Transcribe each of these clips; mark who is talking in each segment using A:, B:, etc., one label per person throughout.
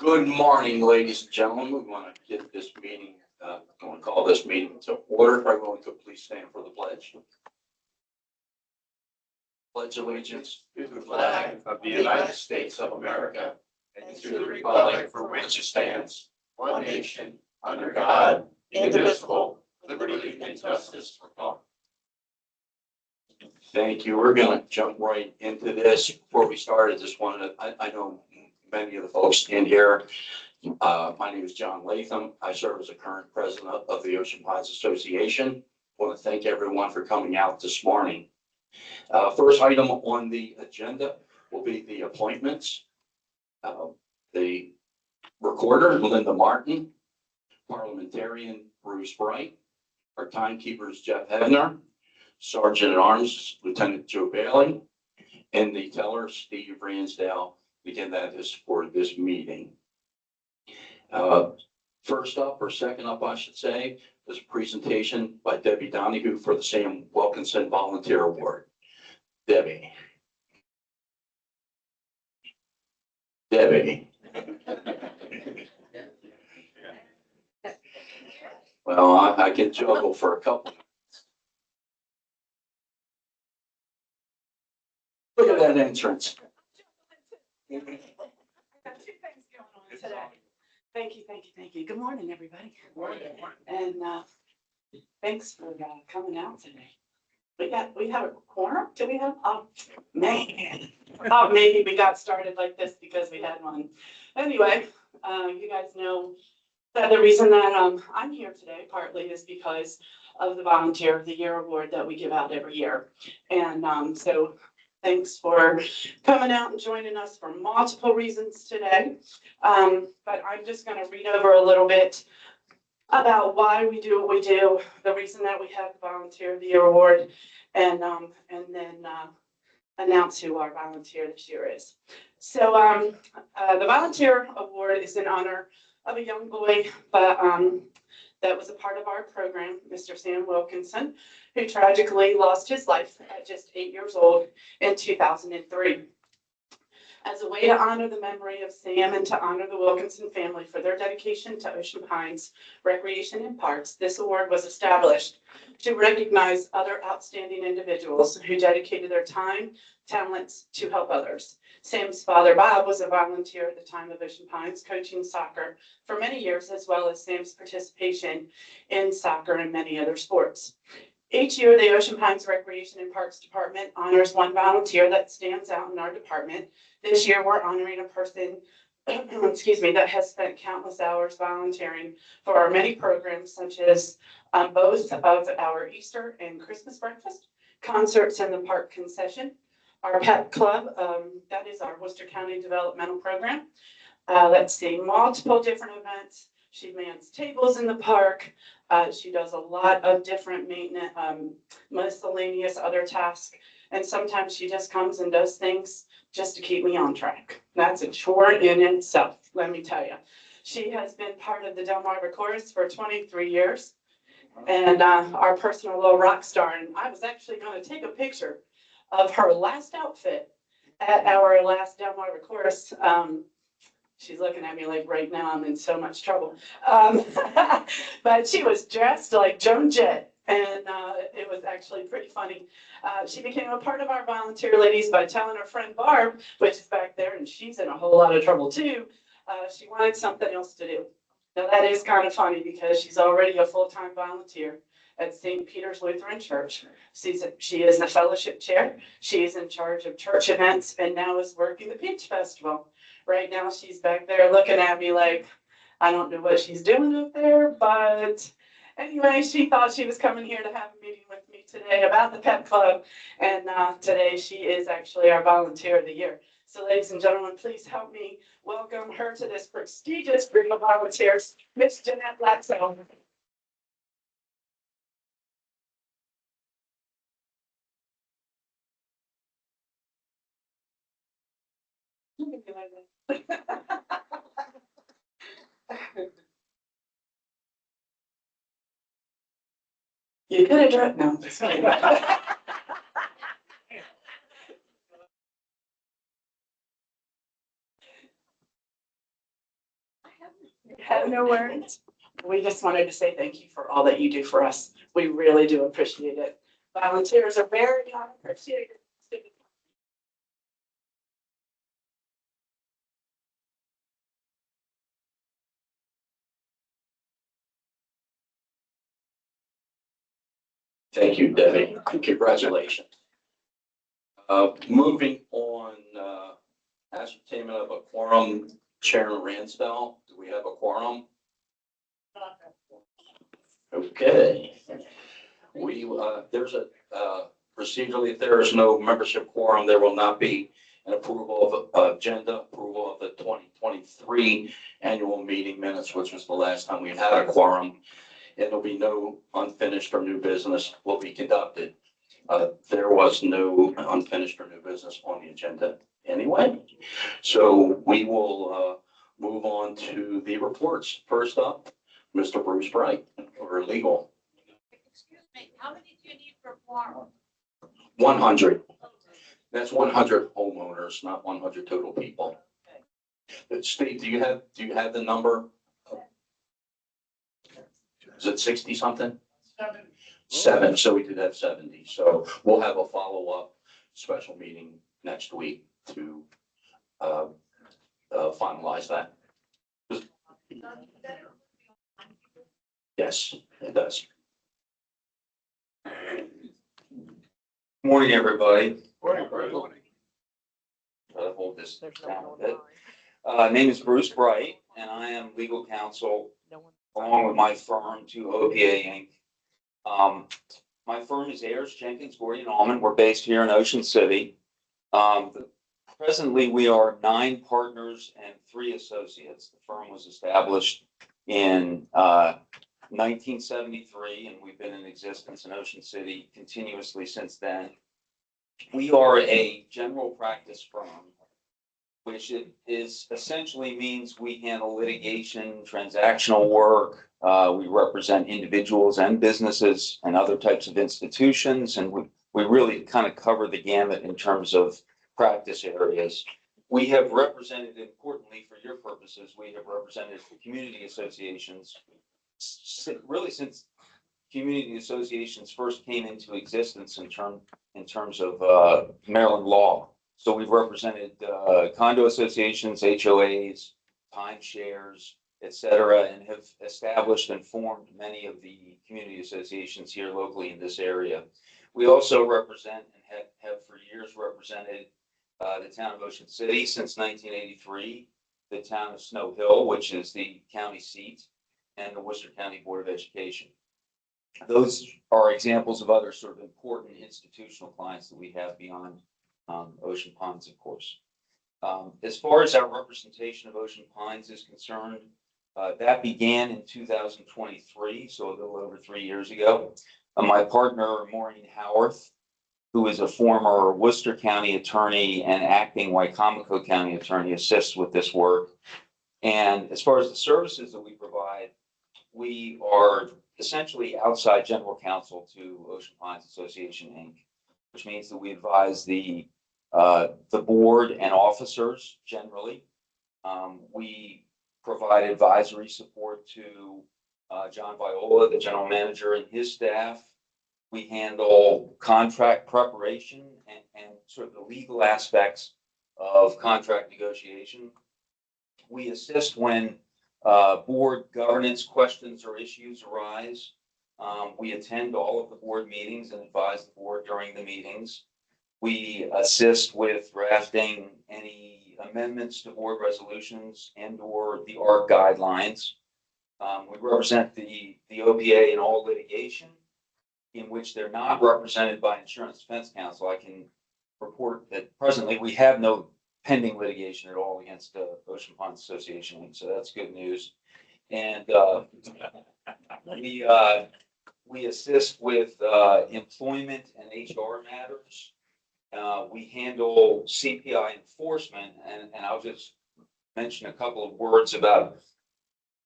A: Good morning, ladies and gentlemen. We want to get this meeting, I want to call this meeting to order. If everyone could please stand for the pledge. Pledge allegiance to the flag of the United States of America and to the republic for which it stands, one nation, under God, indivisible, liberty and justice for all. Thank you. We're going to jump right into this. Before we start, I just wanted to, I know many of the folks in here. My name is John Latham. I serve as the current president of the Ocean Pines Association. I want to thank everyone for coming out this morning. First item on the agenda will be the appointments. The recorder, Linda Martin, parliamentarian Bruce Bright, our timekeepers Jeff Hebner, Sergeant at Arms Lieutenant Joe Bailey, and the teller Steve Ransdale. Again, that is for this meeting. First up, or second up, I should say, is a presentation by Debbie Donahue for the Sam Wilkinson Volunteer Award. Debbie. Well, I can juggle for a couple. Look at that entrance.
B: I got two things going on today. Thank you. Good morning, everybody. And thanks for coming out today. We have a quorum? Do we have? Oh, man. Oh, maybe we got started like this because we had one. Anyway, you guys know that the reason that I'm here today partly is because of the Volunteer of the Year award that we give out every year. And so thanks for coming out and joining us for multiple reasons today. But I'm just going to read over a little bit about why we do what we do, the reason that we have the Volunteer of the Year award, and then announce who our volunteer this year is. So the Volunteer Award is in honor of a young boy that was a part of our program, Mr. Sam Wilkinson, who tragically lost his life at just 8 years old in 2003. As a way to honor the memory of Sam and to honor the Wilkinson family for their dedication to Ocean Pines Recreation and Parks, this award was established to recognize other outstanding individuals who dedicated their time, talents to help others. Sam's father, Bob, was a volunteer at the time of Ocean Pines, coaching soccer for many years, as well as Sam's participation in soccer and many other sports. Each year, the Ocean Pines Recreation and Parks Department honors one volunteer that stands out in our department. This year, we're honoring a person, that has spent countless hours volunteering for our many programs, such as both of our Easter and Christmas breakfast, concerts in the park concession, our pet club, that is our Worcester County Developmental Program. Let's see, multiple different events. She mans tables in the park. She does a lot of different maintenance, miscellaneous other tasks. And sometimes she just comes and does things just to keep me on track. That's a chore in itself, let me tell you. She has been part of the Delmarva Chorus for 23 years and our personal little rock star. And I was actually going to take a picture of her last outfit at our last Delmarva Chorus. She's looking at me like right now I'm in so much trouble. But she was dressed like Joan Jett, and it was actually pretty funny. She became a part of our volunteer ladies by telling her friend Barb, which is back there, and she's in a whole lot of trouble too. She wanted something else to do. Now that is kind of funny because she's already a full-time volunteer at St. Peter's Lutheran Church. She is the fellowship chair. She is in charge of church events and now is working the Peach Festival. Right now, she's back there looking at me like, I don't know what she's doing up there, but anyway, she thought she was coming here to have a meeting with me today about the Pet Club, and today she is actually our Volunteer of the Year. So ladies and gentlemen, please help me welcome her to this prestigious group of volunteers, Miss Jeanette Laxo. You could have done no. Just kidding. Have no words. We just wanted to say thank you for all that you do for us. We really do appreciate it. Volunteers are very appreciated.
A: Thank you, Debbie. Congratulations. Moving on, ascertainment of a quorum, Chairman Ransdell, do we have a quorum? Okay. There's procedurally, if there is no membership quorum, there will not be an approval of agenda, approval of the 2023 annual meeting minutes, which was the last time we had a quorum. And there'll be no unfinished or new business will be conducted. There was no unfinished or new business on the agenda anyway. So we will move on to the reports. First up, Mr. Bruce Bright for legal.
C: Excuse me, how many do you need for quorum?
A: 100. That's 100 homeowners, not 100 total people. Steve, do you have the number? Is it 60 something? 7. So we did have 70. So we'll have a follow-up special meeting next week to finalize that. Yes, it does.
D: Morning, everybody.
A: Morning.
D: Try to hold this down a bit. Name is Bruce Bright, and I am legal counsel along with my firm to OPA Inc. My firm is Ayers, Jenkins, Gordon, Allman. We're based here in Ocean City. Presently, we are 9 partners and 3 associates. The firm was established in 1973, and we've been in existence in Ocean City continuously since then. We are a general practice firm, which is essentially means we handle litigation, transactional work. We represent individuals and businesses and other types of institutions, and we really kind of cover the gamut in terms of practice areas. We have represented, importantly for your purposes, we have represented community associations really since community associations first came into existence in terms of Maryland law. So we've represented condo associations, HOAs, timeshares, et cetera, and have established and formed many of the community associations here locally in this area. We also represent and have for years represented the town of Ocean City since 1983, the town of Snow Hill, which is the county seat, and the Worcester County Board of Education. Those are examples of other sort of important institutional clients that we have beyond Ocean Pines, of course. As far as our representation of Ocean Pines is concerned, that began in 2023, so a little over 3 years ago. My partner, Maureen Howarth, who is a former Worcester County attorney and acting Wicomico County attorney, assists with this work. And as far as the services that we provide, we are essentially outside general counsel to Ocean Pines Association, Inc., which means that we advise the board and officers generally. We provide advisory support to John Viola, the general manager, and his staff. We handle contract preparation and sort of the legal aspects of contract negotiation. We assist when board governance questions or issues arise. We attend all of the board meetings and advise the board during the meetings. We assist with drafting any amendments to board resolutions and or the ARC guidelines. We represent the OPA in all litigation in which they're not represented by Insurance Defense Counsel. I can report that presently we have no pending litigation at all against Ocean Pines Association, so that's good news. And we assist with employment and HR matters. We handle CPI enforcement, and I'll just mention a couple of words about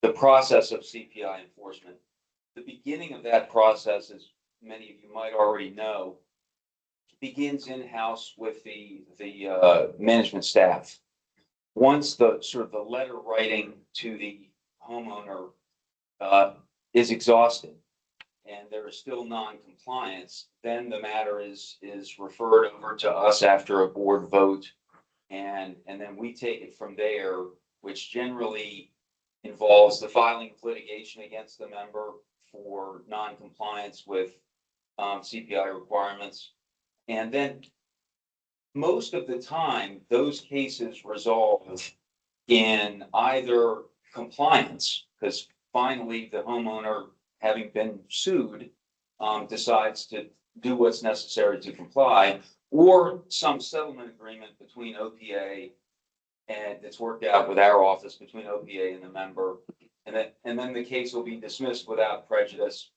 D: the process of CPI enforcement. The beginning of that process, as many of you might already know, begins in-house with the management staff. Once the sort of the letter writing to the homeowner is exhausted and there is still non-compliance, then the matter is referred over to us after a board vote. And then we take it from there, which generally involves the filing of litigation against the member for non-compliance with CPI requirements. And then most of the time, those cases resolve in either compliance, because finally the homeowner, having been sued, decides to do what's necessary to comply, or some settlement agreement between OPA and it's worked out with our office between OPA and the member. And then the case will be dismissed without prejudice.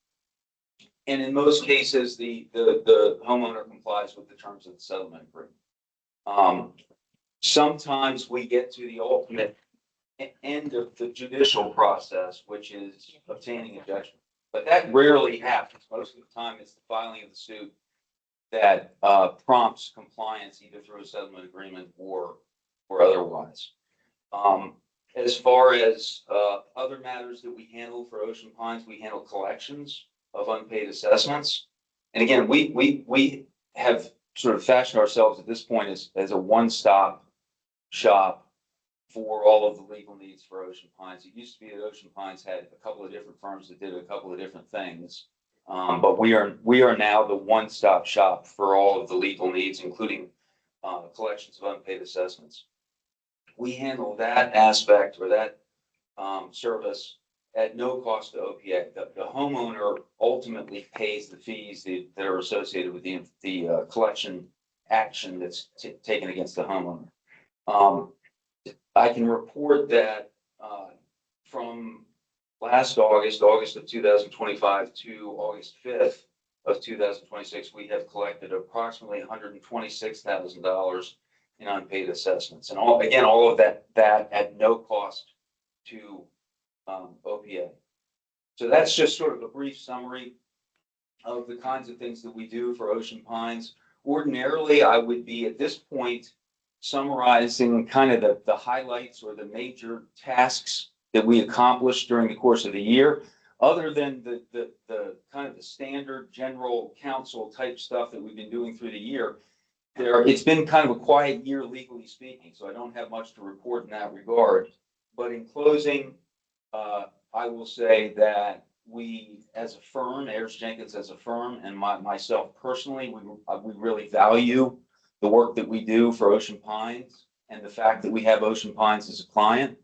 D: And in most cases, the homeowner complies with the terms of the settlement agreement. Sometimes we get to the ultimate end of the judicial process, which is obtaining a judgment. But that rarely happens. Most of the time, it's the filing of the suit that prompts compliance either through a settlement agreement or otherwise. As far as other matters that we handle for Ocean Pines, we handle collections of unpaid assessments. And again, we have sort of fashioned ourselves at this point as a one-stop shop for all of the legal needs for Ocean Pines. It used to be that Ocean Pines had a couple of different firms that did a couple of different things. But we are now the one-stop shop for all of the legal needs, including collections of unpaid assessments. We handle that aspect or that service at no cost to OPA. The homeowner ultimately pays the fees that are associated with the collection action that's taken against the homeowner. I can report that from last August of 2025 to August 5th of 2026, we have collected approximately $126,000 in unpaid assessments. And all of that at no cost to OPA. So that's just sort of a brief summary of the kinds of things that we do for Ocean Pines. Ordinarily, I would be at this point summarizing kind of the highlights or the major tasks that we accomplished during the course of the year, other than the kind of the standard general counsel type stuff that we've been doing through the year. It's been kind of a quiet year, legally speaking, so I don't have much to report in that regard. But in closing, I will say that we, as a firm, Ayers Jenkins as a firm, and myself personally, we really value the work that we do for Ocean Pines and the fact that we have Ocean Pines as a client.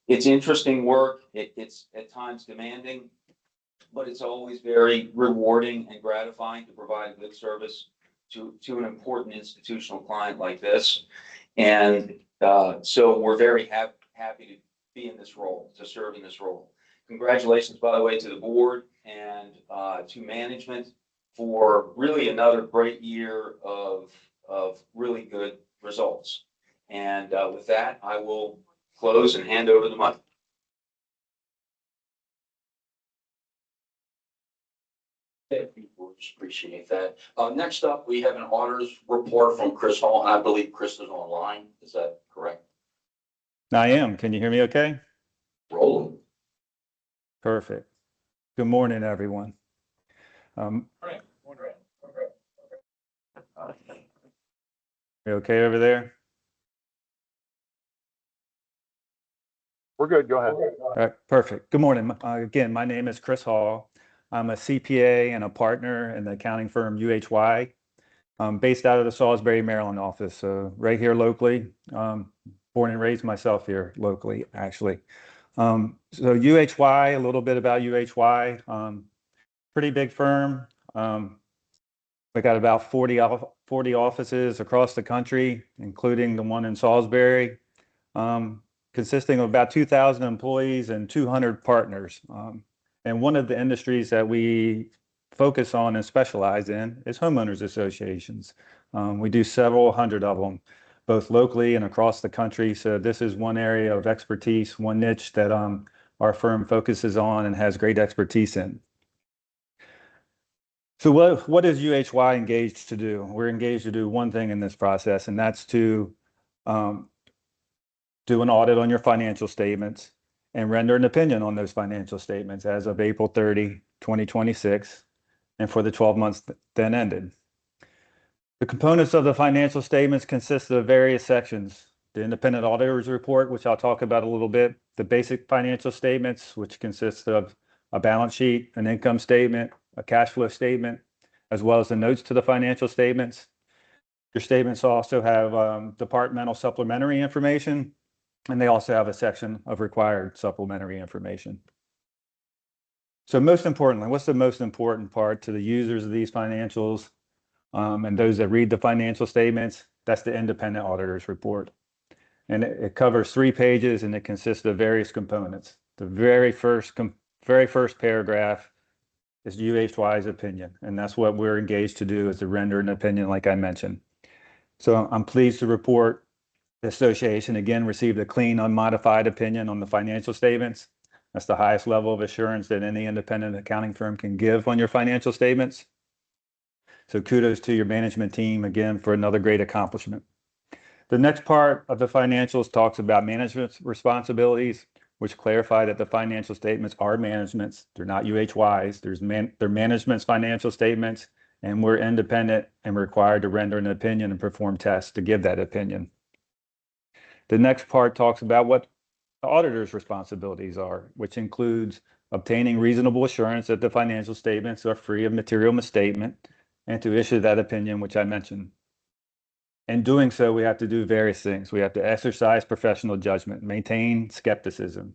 D: It's interesting work. It's at times demanding, but it's always very rewarding and gratifying to provide a good service to an important institutional client like this. And so we're very happy to be in this role, to serve in this role. Congratulations, by the way, to the board and to management for really another great year of really good results. And with that, I will close and hand over the mic.
A: Thank you, appreciate that. Next up, we have an auditors report from Chris Hall, and I believe Chris is online. Is that correct?
E: I am. Can you hear me okay?
A: Rolling.
E: Perfect. Good morning, everyone. You okay over there?
F: We're good. Go ahead.
E: All right, perfect. Good morning. Again, my name is Chris Hall. I'm a CPA and a partner in the accounting firm UHY. I'm based out of the Salisbury, Maryland office, right here locally. Born and raised myself here locally, actually. So UHY, a little bit about UHY. Pretty big firm. We got about 40 offices across the country, including the one in Salisbury, consisting of about 2,000 employees and 200 partners. And one of the industries that we focus on and specialize in is homeowners associations. We do several hundred of them, both locally and across the country. So this is one area of expertise, one niche that our firm focuses on and has great expertise in. So what is UHY engaged to do? We're engaged to do one thing in this process, and that's to do an audit on your financial statements and render an opinion on those financial statements as of April 30, 2026, and for the 12 months then ended. The components of the financial statements consist of various sections. The independent auditor's report, which I'll talk about a little bit, the basic financial statements, which consist of a balance sheet, an income statement, a cash flow statement, as well as the notes to the financial statements. Your statements also have departmental supplementary information, and they also have a section of required supplementary information. So most importantly, what's the most important part to the users of these financials and those that read the financial statements? That's the independent auditor's report. And it covers 3 pages, and it consists of various components. The very first paragraph is UHY's opinion, and that's what we're engaged to do, is to render an opinion like I mentioned. So I'm pleased to report the association again received a clean, unmodified opinion on the financial statements. That's the highest level of assurance that any independent accounting firm can give on your financial statements. So kudos to your management team again for another great accomplishment. The next part of the financials talks about management's responsibilities, which clarify that the financial statements are management's. They're not UHY's. They're management's financial statements, and we're independent and required to render an opinion and perform tests to give that opinion. The next part talks about what the auditor's responsibilities are, which includes obtaining reasonable assurance that the financial statements are free of material misstatement and to issue that opinion, which I mentioned. In doing so, we have to do various things. We have to exercise professional judgment, maintain skepticism,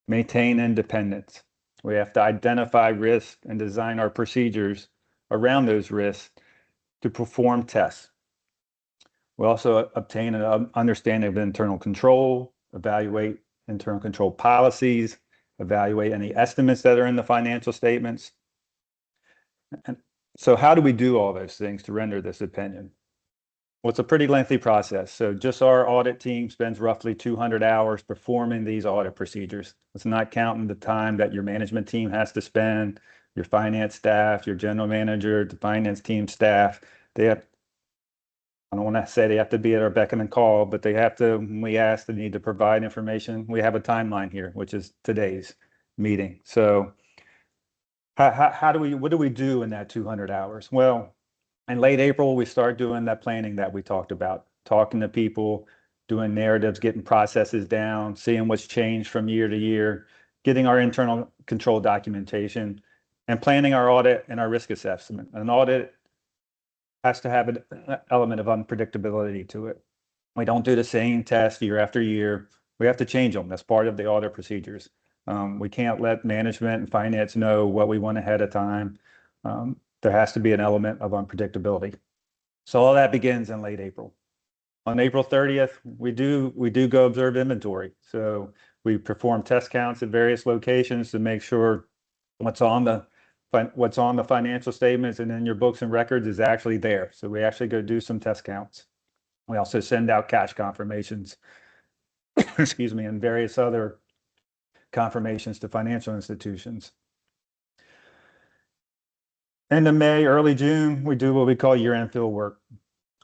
E: maintain independence. We have to identify risks and design our procedures around those risks to perform tests. We also obtain an understanding of internal control, evaluate internal control policies, evaluate any estimates that are in the financial statements. And so how do we do all those things to render this opinion? Well, it's a pretty lengthy process. So just our audit team spends roughly 200 hours performing these audit procedures. It's not counting the time that your management team has to spend, your finance staff, your general manager, the finance team staff. They have, I don't want to say they have to be at our beck and call, but they have to, when we ask, they need to provide information. We have a timeline here, which is today's meeting. So what do we do in that 200 hours? Well, in late April, we start doing that planning that we talked about, talking to people, doing narratives, getting processes down, seeing what's changed from year to year, getting our internal control documentation, and planning our audit and our risk assessment. An audit has to have an element of unpredictability to it. We don't do the same test year after year. We have to change them. That's part of the audit procedures. We can't let management and finance know what we want ahead of time. There has to be an element of unpredictability. So all that begins in late April. On April 30th, we do go observe inventory. So we perform test counts at various locations to make sure what's on the financial statements and in your books and records is actually there. So we actually go do some test counts. We also send out cash confirmations, excuse me, and various other confirmations to financial institutions. End of May, early June, we do what we call year-end field work.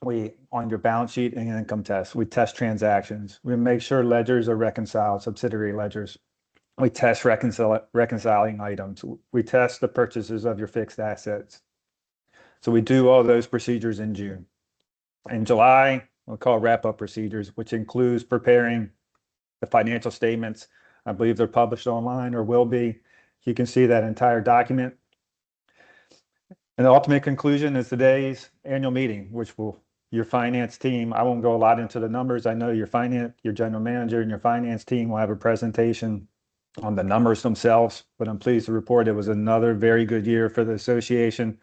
E: On your balance sheet and income test, we test transactions. We make sure ledgers are reconciled, subsidiary ledgers. We test reconciling items. We test the purchases of your fixed assets. So we do all those procedures in June. In July, we'll call wrap-up procedures, which includes preparing the financial statements. I believe they're published online or will be. You can see that entire document. And the ultimate conclusion is today's annual meeting, which your finance team, I won't go a lot into the numbers. I know your general manager and your finance team will have a presentation on the numbers themselves, but I'm pleased to report it was another very good year for the association.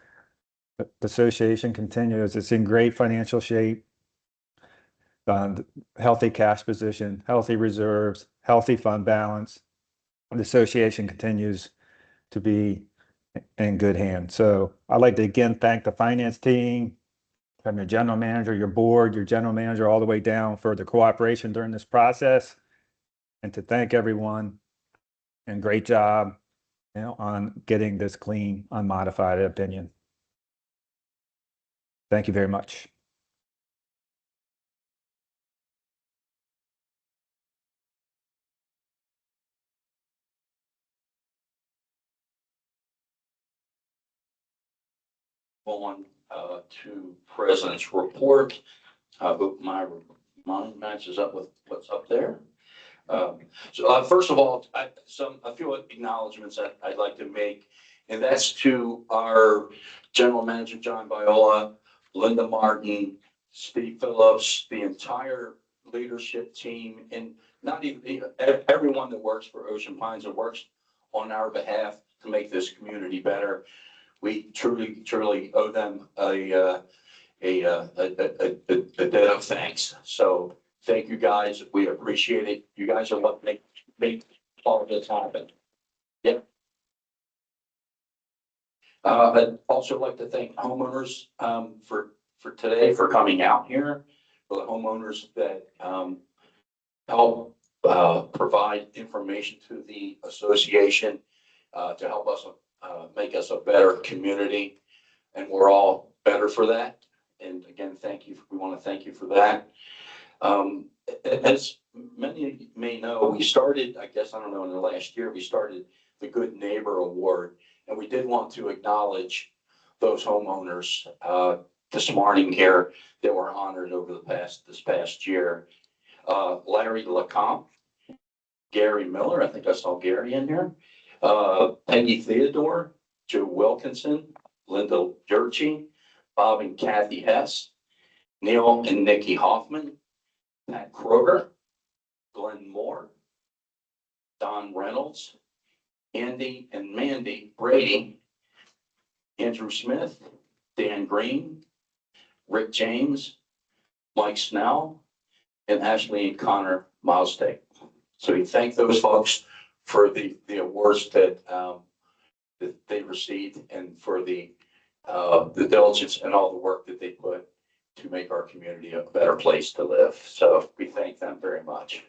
E: The association continues. It's in great financial shape, healthy cash position, healthy reserves, healthy fund balance. The association continues to be in good hands. So I'd like to again thank the finance team, from your general manager, your board, your general manager, all the way down for the cooperation during this process, and to thank everyone and great job, on getting this clean, unmodified opinion. Thank you very much.
A: on to President's report. I hope my mind matches up with what's up there. First of all, a few acknowledgements that I'd like to make, and that's to our General Manager, John Viola, Linda Martin, Steve Phillips, the entire leadership team, and not even everyone that works for Ocean Pines and works on our behalf to make this community better. We truly owe them a debt of thanks. So thank you guys. We appreciate it. You guys are what make all of this happen. Yeah. I'd also like to thank homeowners for today, for coming out here, for the homeowners that help provide information to the association to help us make us a better community. And we're all better for that. And again, thank you. We want to thank you for that. As many of you may know, we started, I guess, I don't know, in the last year, we started the Good Neighbor Award. And we did want to acknowledge those homeowners this morning here that were honored over this past year. Larry Lecomte, Gary Miller, I think I saw Gary in here, Peggy Theodore, Joe Wilkinson, Linda Durchie, Bob and Kathy Hess, Neil and Nikki Hoffman, Pat Kroger, Glenn Moore, Don Reynolds, Andy and Mandy Brady, Andrew Smith, Dan Green, Rick James, Mike Snell, and Ashley and Connor Milestake. So we thank those folks for the awards that they received and for the diligence and all the work that they put to make our community a better place to live. So we thank them very much.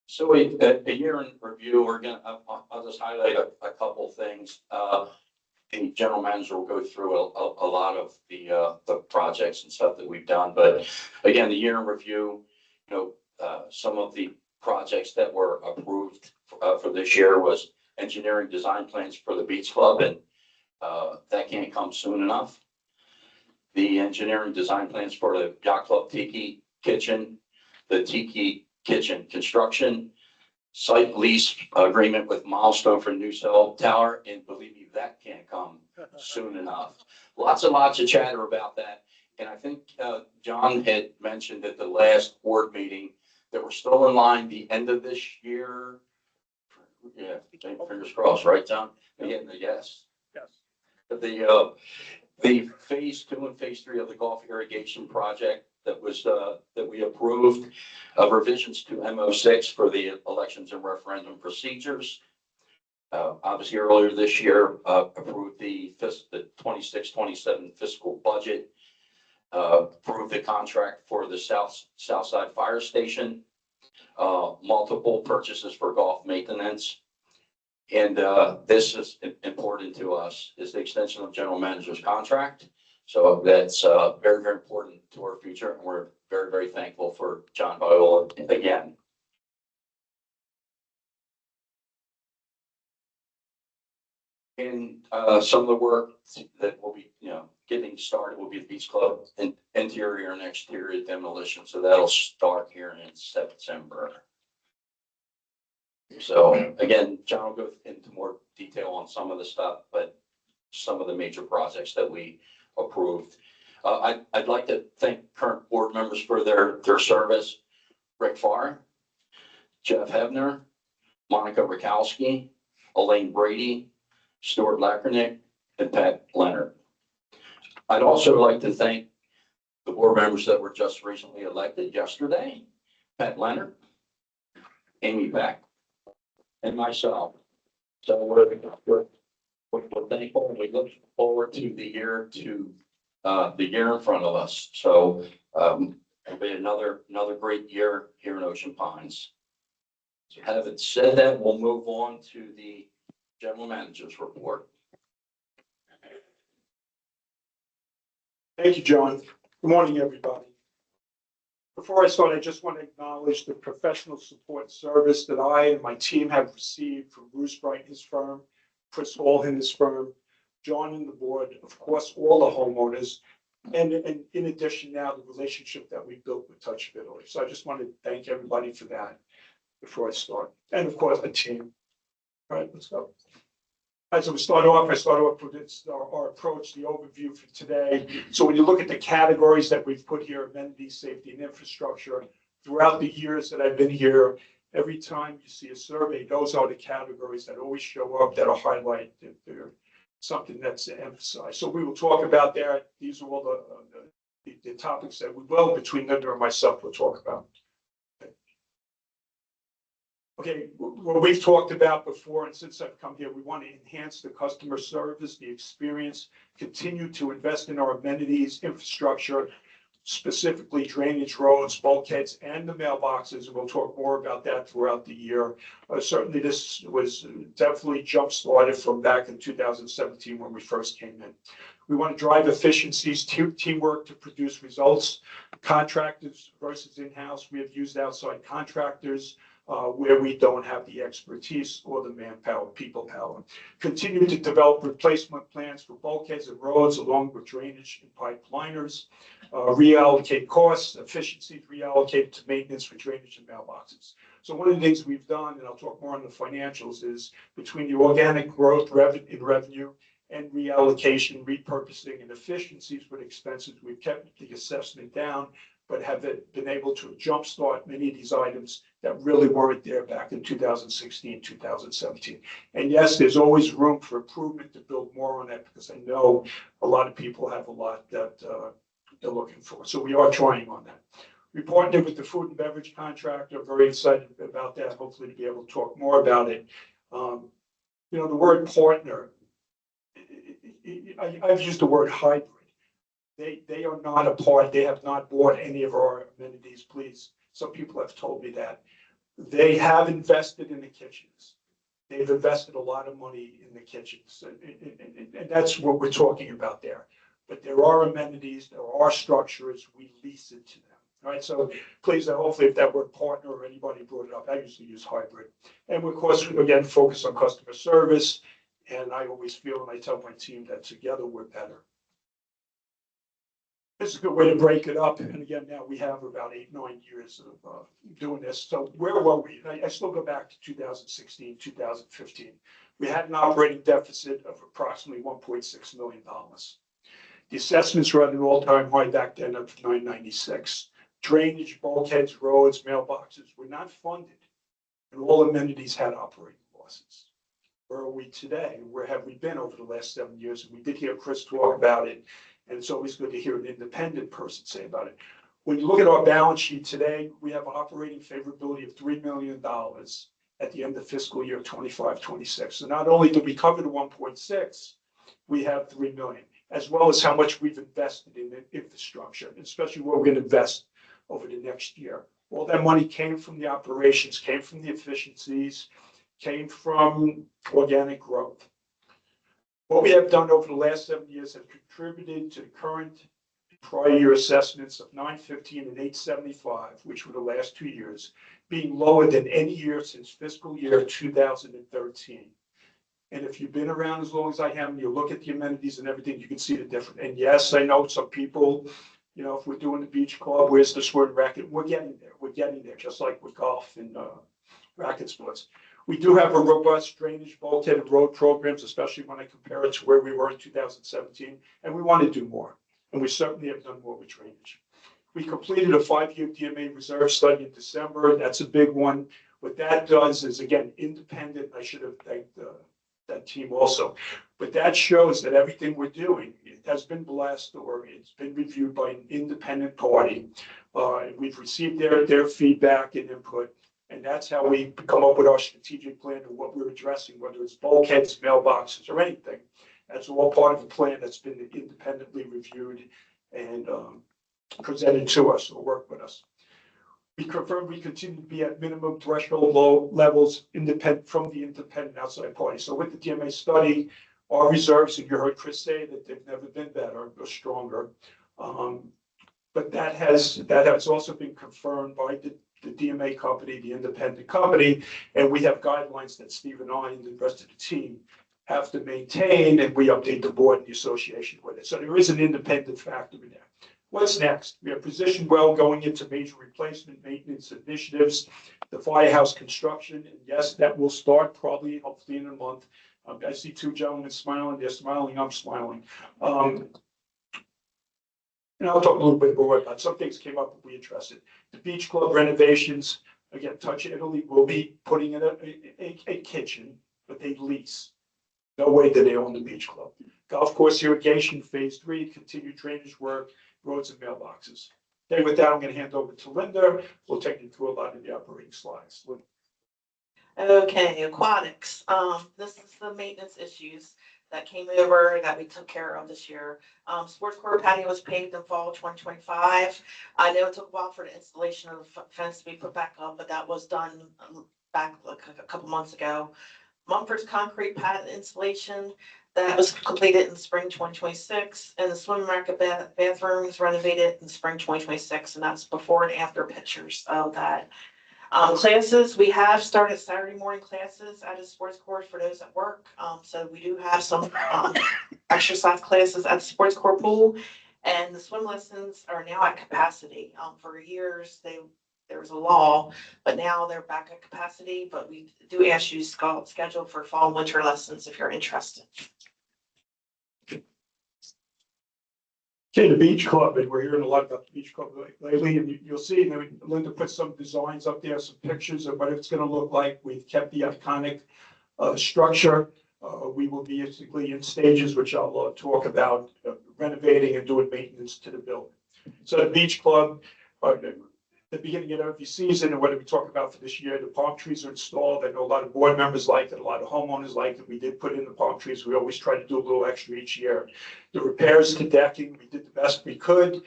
A: So a year in review, I'll just highlight a couple things. The general manager will go through a lot of the projects and stuff that we've done. But again, the year in review, some of the projects that were approved for this year was engineering design plans for the Beach Club, and that can't come soon enough. The engineering design plans for the Yacht Club Tiki Kitchen, the Tiki Kitchen construction, site lease agreement with Milestone for new cell tower, and believe me, that can't come soon enough. Lots and lots of chatter about that. And I think John had mentioned at the last board meeting that we're still in line the end of this year. Yeah, fingers crossed, right, John? Again, yes.
F: Yes.
A: The phase 2 and phase 3 of the Gulf irrigation project that we approved revisions to MO6 for the elections and referendum procedures. Obviously, earlier this year, approved the 26-27 fiscal budget, approved the contract for the Southside Fire Station, multiple purchases for golf maintenance. And this is important to us, is the extension of general manager's contract. So that's very, very important to our future. And we're very, very thankful for John Viola again. And some of the work that will be, getting started will be the Beach Club and interior and exterior demolition. So that'll start here in September. So again, John will go into more detail on some of the stuff, but some of the major projects that we approved. I'd like to thank current board members for their service. Rick Farr, Jeff Hebner, Monica Rakowski, Elaine Brady, Stuart Lackernick, and Pat Leonard. I'd also like to thank the board members that were just recently elected yesterday, Pat Leonard, Amy Beck, and myself. So we're thankful, and we look forward to the year in front of us. So it'll be another great year here in Ocean Pines. So having said that, we'll move on to the general manager's report.
G: Thank you, John. Good morning, everybody. Before I start, I just want to acknowledge the professional support service that I and my team have received from Bruce Bright and his firm, Chris Hall and his firm, John and the board, of course, all the homeowners, and in addition now, the relationship that we built with Touch of Italy. So I just want to thank everybody for that before I start. And of course, the team. All right, let's go. As we start off, I start off with our approach, the overview for today. So when you look at the categories that we've put here, amenities, safety, and infrastructure, throughout the years that I've been here, every time you see a survey, those are the categories that always show up that are highlighted. They're something that's emphasized. So we will talk about that. These are all the topics that we will, between Linda and myself, we'll talk about. Okay, what we've talked about before, and since I've come here, we want to enhance the customer service, the experience, continue to invest in our amenities, infrastructure, specifically drainage, roads, bulkheads, and the mailboxes. And we'll talk more about that throughout the year. Certainly, this was definitely jump-started from back in 2017 when we first came in. We want to drive efficiencies, teamwork to produce results, contractors versus in-house. We have used outside contractors where we don't have the expertise or the manpower, people power. Continue to develop replacement plans for bulkheads and roads along with drainage and pipeliners. Reallocate costs, efficiencies reallocated to maintenance for drainage and mailboxes. So one of the things we've done, and I'll talk more on the financials, is between the organic growth in revenue and reallocation, repurposing, and efficiencies with expenses, we've kept the assessment down, but have been able to jumpstart many of these items that really weren't there back in 2016, 2017. And yes, there's always room for improvement to build more on that, because I know a lot of people have a lot that they're looking for. So we are trying on that. We partnered with the food and beverage contractor. Very excited about that. Hopefully to be able to talk more about it. You know, the word partner, I've used the word hybrid. They are not a part. They have not bought any of our amenities, please. Some people have told me that. They have invested in the kitchens. They've invested a lot of money in the kitchens. And that's what we're talking about there. But there are amenities, there are structures, we lease it to them. All right, so please, hopefully if that word partner or anybody brought it up, I usually use hybrid. And of course, again, focus on customer service. And I always feel, and I tell my team, that together we're better. This is a good way to break it up. And again, now we have about 8-9 years of doing this. So where were we? I still go back to 2016, 2015. We had an operating deficit of approximately $1.6 million. The assessments were at an all-time high back then of $996. Drainage, bulkheads, roads, mailboxes were not funded, and all amenities had operating losses. Where are we today? Where have we been over the last 7 years? And we did hear Chris talk about it, and it's always good to hear an independent person say about it. When you look at our balance sheet today, we have operating favorability of $3 million at the end of fiscal year 25-26. So not only did we cover the 1.6, we have $3 million, as well as how much we've invested in infrastructure, especially what we're going to invest over the next year. All that money came from the operations, came from the efficiencies, came from organic growth. What we have done over the last 7 years have contributed to the current prior year assessments of 915 and 875, which were the last 2 years, being lower than any year since fiscal year 2013. And if you've been around as long as I have, and you look at the amenities and everything, you can see the difference. And yes, I know some people, you know, if we're doing the beach club, where's the sword and racket? We're getting there. We're getting there, just like with golf and racket sports. We do have a robust drainage, bulkhead, and road programs, especially when I compare it to where we were in 2017. And we want to do more. And we certainly have done more with drainage. We completed a 5-year DMA reserve study in December. That's a big one. What that does is, again, independent. I should have thanked that team also. But that shows that everything we're doing, it has been blessed or it's been reviewed by an independent party. We've received their feedback and input. And that's how we come up with our strategic plan and what we're addressing, whether it's bulkheads, mailboxes, or anything. That's all part of a plan that's been independently reviewed and presented to us or work with us. We confirm we continue to be at minimum threshold low levels independent from the independent outside party. So with the DMA study, our reserves, and you heard Chris say that they've never been better or stronger. But that has also been confirmed by the DMA company, the independent company, and we have guidelines that Steve and I and the rest of the team have to maintain, and we update the board and the association with it. So there is an independent factor in there. What's next? We are positioned well going into major replacement maintenance initiatives, the firehouse construction, and yes, that will start probably hopefully in a month. I see two gentlemen smiling, they're smiling, I'm smiling. And I'll talk a little bit more about some things came up that we interested. The beach club renovations, again, Touch Italy will be putting in a kitchen, but they lease. No way that they own the beach club. Golf course irrigation, phase 3, continued drainage work, roads and mailboxes. Okay, with that, I'm going to hand over to Linda. We'll take you through a lot of the operating slides. Linda.
H: Okay, aquatics. This is the maintenance issues that came over that we took care of this year. Sports court patio was paved in fall 2025. I know it took a while for the installation of the fence to be put back up, but that was done back like a couple months ago. Mumford's concrete pad installation that was completed in spring 2026, and the swim racket bathrooms renovated in spring 2026, and that's before and after pictures of that. Classes, we have started Saturday morning classes at a sports court for those that work. So we do have some exercise classes at the sports court pool, and the swim lessons are now at capacity. For years, there was a law, but now they're back at capacity. But we do ask you to schedule for fall and winter lessons if you're interested.
G: Okay, the beach club, and we're hearing a lot about the beach club lately, and you'll see, Linda put some designs up there, some pictures of what it's gonna look like. We've kept the iconic structure. We will be basically in stages, which I'll talk about, renovating and doing maintenance to the building. So the beach club, the beginning of every season, and what we talk about for this year, the palm trees are installed. I know a lot of board members like it, a lot of homeowners like it. We did put in the palm trees. We always try to do a little extra each year. The repairs to decking, we did the best we could.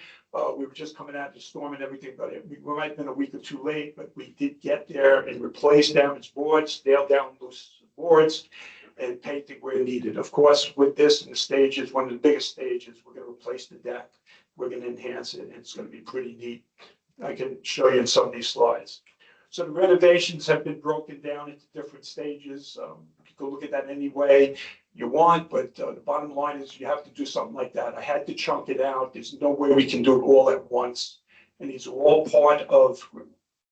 G: We were just coming out of the storm and everything, but we might have been a week or two late, but we did get there and replace damaged boards, nail down loose boards, and painting where needed. Of course, with this in the stages, one of the biggest stages, we're going to replace the deck. We're going to enhance it, and it's going to be pretty neat. I can show you in some of these slides. So the renovations have been broken down into different stages. You can go look at that any way you want, but the bottom line is you have to do something like that. I had to chunk it out. There's no way we can do it all at once. And these are all part of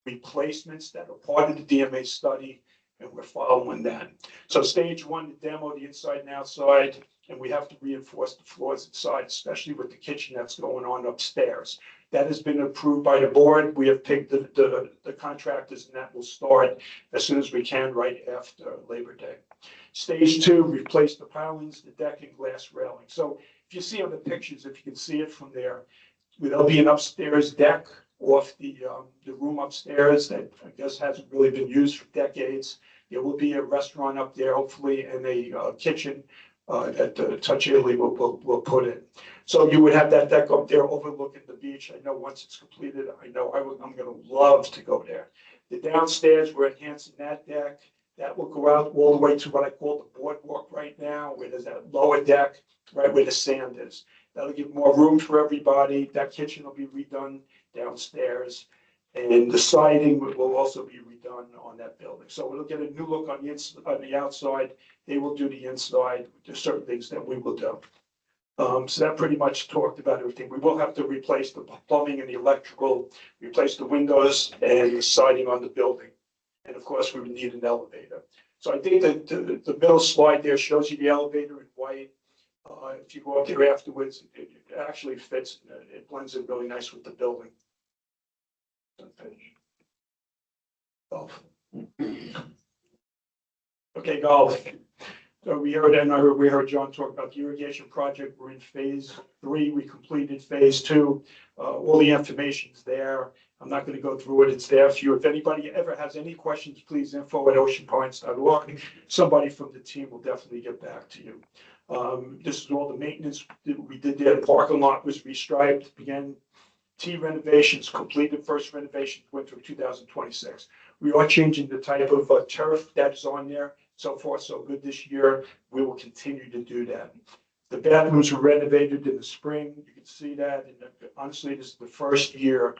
G: replacements that are part of the DMA study, and we're following that. So stage 1, the demo, the inside and outside, and we have to reinforce the floors inside, especially with the kitchen that's going on upstairs. That has been approved by the board. We have picked the contractors, and that will start as soon as we can right after Labor Day. Stage 2, replace the pilings, the deck, and glass railing. So if you see on the pictures, if you can see it from there, there'll be an upstairs deck off the room upstairs that I guess hasn't really been used for decades. There will be a restaurant up there, hopefully, and a kitchen that Touch Italy will put in. So you would have that deck up there overlooking the beach. I know once it's completed, I'm going to love to go there. The downstairs, we're enhancing that deck. That will go out all the way to what I call the boardwalk right now, where there's that lower deck, right where the sand is. That'll give more room for everybody. That kitchen will be redone downstairs. And the siding will also be redone on that building. So we'll get a new look on the outside. They will do the inside. There's certain things that we will do. So that pretty much talked about everything. We will have to replace the plumbing and the electrical, replace the windows and the siding on the building. And of course, we would need an elevator. So I think that the middle slide there shows you the elevator in white. If you go up there afterwards, it actually fits. It blends in really nice with the building. Golf. Okay, golf. So we heard John talk about the irrigation project. We're in phase 3. We completed phase 2. All the information's there. I'm not going to go through it. It's there for you. If anybody ever has any questions, please info@oceanpines.org. Somebody from the team will definitely get back to you. This is all the maintenance that we did there. The parking lot was restriped. Again, T renovations completed. First renovation went through 2026. We are changing the type of turf that is on there. So far, so good this year. We will continue to do that. The bathrooms were renovated in the spring. You can see that. And honestly, this is the first year,